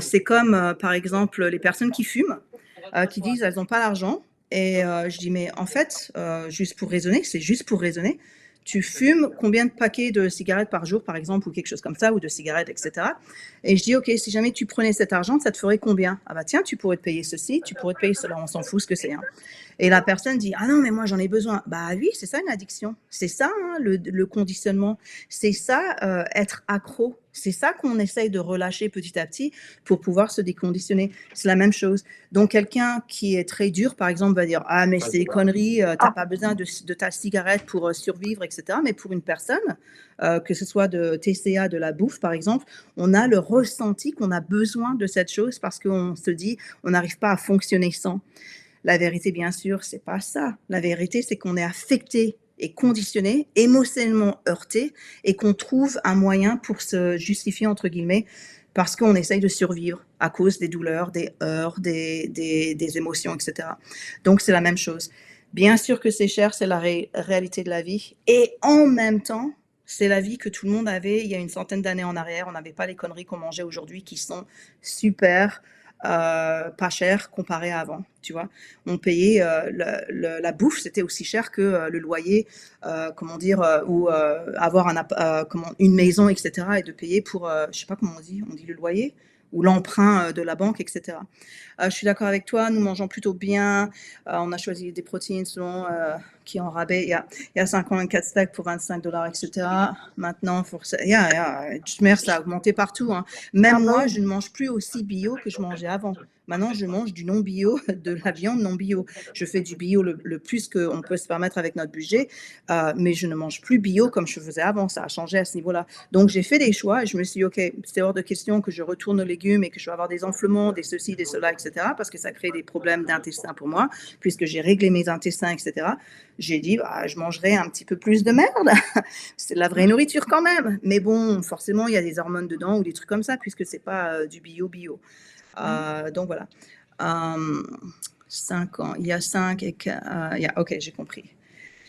C'est comme par exemple les personnes qui fument, qui disent elles n'ont pas l'argent. Et je dis mais en fait, juste pour raisonner, c'est juste pour raisonner. Tu fumes combien de paquets de cigarettes par jour, par exemple, ou quelque chose comme ça, ou de cigarettes, etc. Et je dis, OK, si jamais tu prenais cet argent, ça te ferait combien? Ah bah tiens, tu pourrais te payer ceci, tu pourrais te payer cela, on s'en fout ce que c'est, hein. Et la personne dit, ah non, mais moi j'en ai besoin. Bah oui, c'est ça une addiction. C'est ça, hein, le conditionnement. C'est ça, être accro. C'est ça qu'on essaye de relâcher petit à petit pour pouvoir se déconditionner. C'est la même chose. Donc, quelqu'un qui est très dur, par exemple, va dire, ah, mais c'est des conneries, t'as pas besoin de ta cigarette pour survivre, etc. Mais pour une personne, que ce soit de TCA, de la bouffe, par exemple, on a le ressenti qu'on a besoin de cette chose parce qu'on se dit, on n'arrive pas à fonctionner sans. La vérité, bien sûr, c'est pas ça. La vérité, c'est qu'on est affecté et conditionné, émotionnellement heurté, et qu'on trouve un moyen pour se justifier, entre guillemets, parce qu'on essaye de survivre à cause des douleurs, des heurts, des émotions, etc. Donc, c'est la même chose. Bien sûr que c'est cher, c'est la réalité de la vie. Et en même temps, c'est la vie que tout le monde avait il y a une centaine d'années en arrière. On n'avait pas les conneries qu'on mangeait aujourd'hui qui sont super pas cher comparé à avant, tu vois. On payait la bouffe, c'était aussi cher que le loyer, comment dire, ou avoir une maison, etc. Et de payer pour, je sais pas comment on dit le loyer ou l'emprunt de la banque, etc. Je suis d'accord avec toi, nous mangeons plutôt bien. On a choisi des protéines selon qui est en rabais. Il y a 5 ans, un 4 steaks pour 25 $, etc. Maintenant, ça a augmenté partout, hein. Même moi, je ne mange plus aussi bio que je mangeais avant. Maintenant, je mange du non bio, de la viande non bio. Je fais du bio le plus qu'on peut se permettre avec notre budget, mais je ne mange plus bio comme je faisais avant. Ça a changé à ce niveau-là. Donc, j'ai fait des choix et je me suis dit, OK, c'est hors de question que je retourne aux légumes et que je vais avoir des enflements, des ceci, des cela, etc., parce que ça crée des problèmes d'intestin pour moi, puisque j'ai réglé mes intestins, etc. J'ai dit, bah, je mangerai un petit peu plus de merde. C'est de la vraie nourriture quand même. Mais bon, forcément, il y a des hormones dedans ou des trucs comme ça, puisque c'est pas du bio. Donc voilà. 5 ans. Il y a 5 et OK, j'ai compris.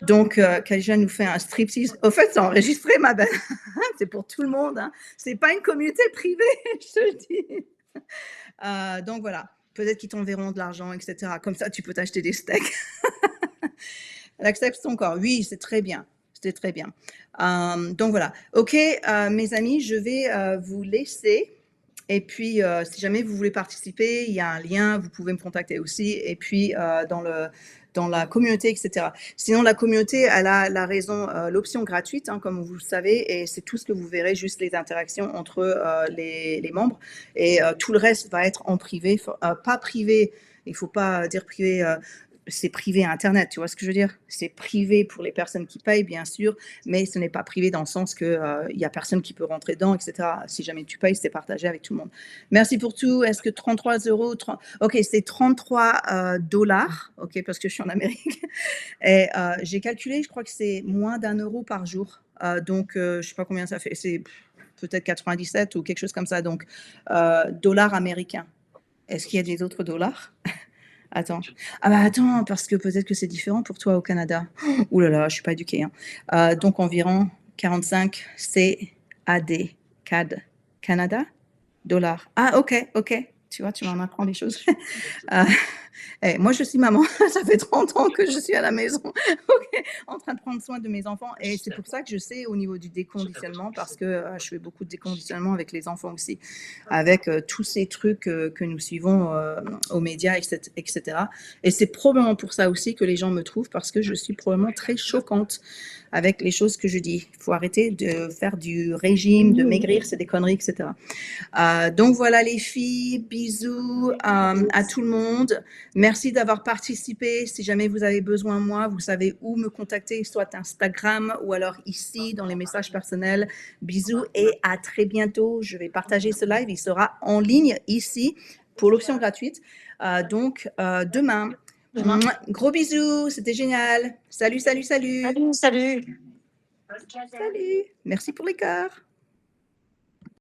Donc, Kaija nous fait un striptease. Au fait, c'est enregistré, ma belle. C'est pour tout le monde, hein. C'est pas une communauté privée, je te le dis. Donc voilà. Peut-être qu'ils t'enverront de l'argent, etc. Comme ça, tu peux t'acheter des steaks. Elle accepte ton corps. Oui, c'est très bien. C'était très bien. Donc voilà. OK, mes amis, je vais vous laisser. Et puis, si jamais vous voulez participer, il y a un lien, vous pouvez me contacter aussi. Et puis, dans la communauté, etc. Sinon, la communauté, elle a la raison, l'option gratuite, hein, comme vous le savez, et c'est tout ce que vous verrez, juste les interactions entre les membres. Et tout le reste va être en privé, pas privé. Il ne faut pas dire privé. C'est privé Internet, tu vois ce que je veux dire? C'est privé pour les personnes qui payent, bien sûr, mais ce n'est pas privé dans le sens que il y a personne qui peut rentrer dedans, etc. Si jamais tu payes, c'est partagé avec tout le monde. Merci pour tout. Est-ce que 33 €, OK, c'est 33 dollars, OK, parce que je suis en Amérique. Et j'ai calculé, je crois que c'est moins d'1 € par jour. Donc, je sais pas combien ça fait. C'est peut-être 97 ou quelque chose comme ça. Donc, dollars américains. Est-ce qu'il y a des autres dollars? Attends. Ah bah attends, parce que peut-être que c'est différent pour toi au Canada. Ouh là là, je suis pas éduquée, hein. Donc environ 45 CAD, CAD, Canada, dollars. Ah OK, OK. Tu vois, tu m'en apprends des choses. Euh, moi, je suis maman. Ça fait 30 ans que je suis à la maison, OK, en train de prendre soin de mes enfants. Et c'est pour ça que je sais au niveau du déconditionnement, parce que je fais beaucoup de déconditionnement avec les enfants aussi, avec tous ces trucs que nous suivons aux médias, etc. Et c'est probablement pour ça aussi que les gens me trouvent, parce que je suis probablement très choquante avec les choses que je dis. Il faut arrêter de faire du régime, de maigrir, c'est des conneries, etc. Donc voilà les filles, bisous. bisous à tout le monde. Merci d'avoir participé. Si jamais vous avez besoin de moi, vous savez où me contacter, soit Instagram ou alors ici dans les messages personnels. Bisous et à très bientôt. Je vais partager ce live. Il sera en ligne ici pour l'option gratuite. Donc, demain. Demain. Gros bisous. C'était génial. Salut, salut, salut. Salut, salut. Salut. Merci pour les cœurs.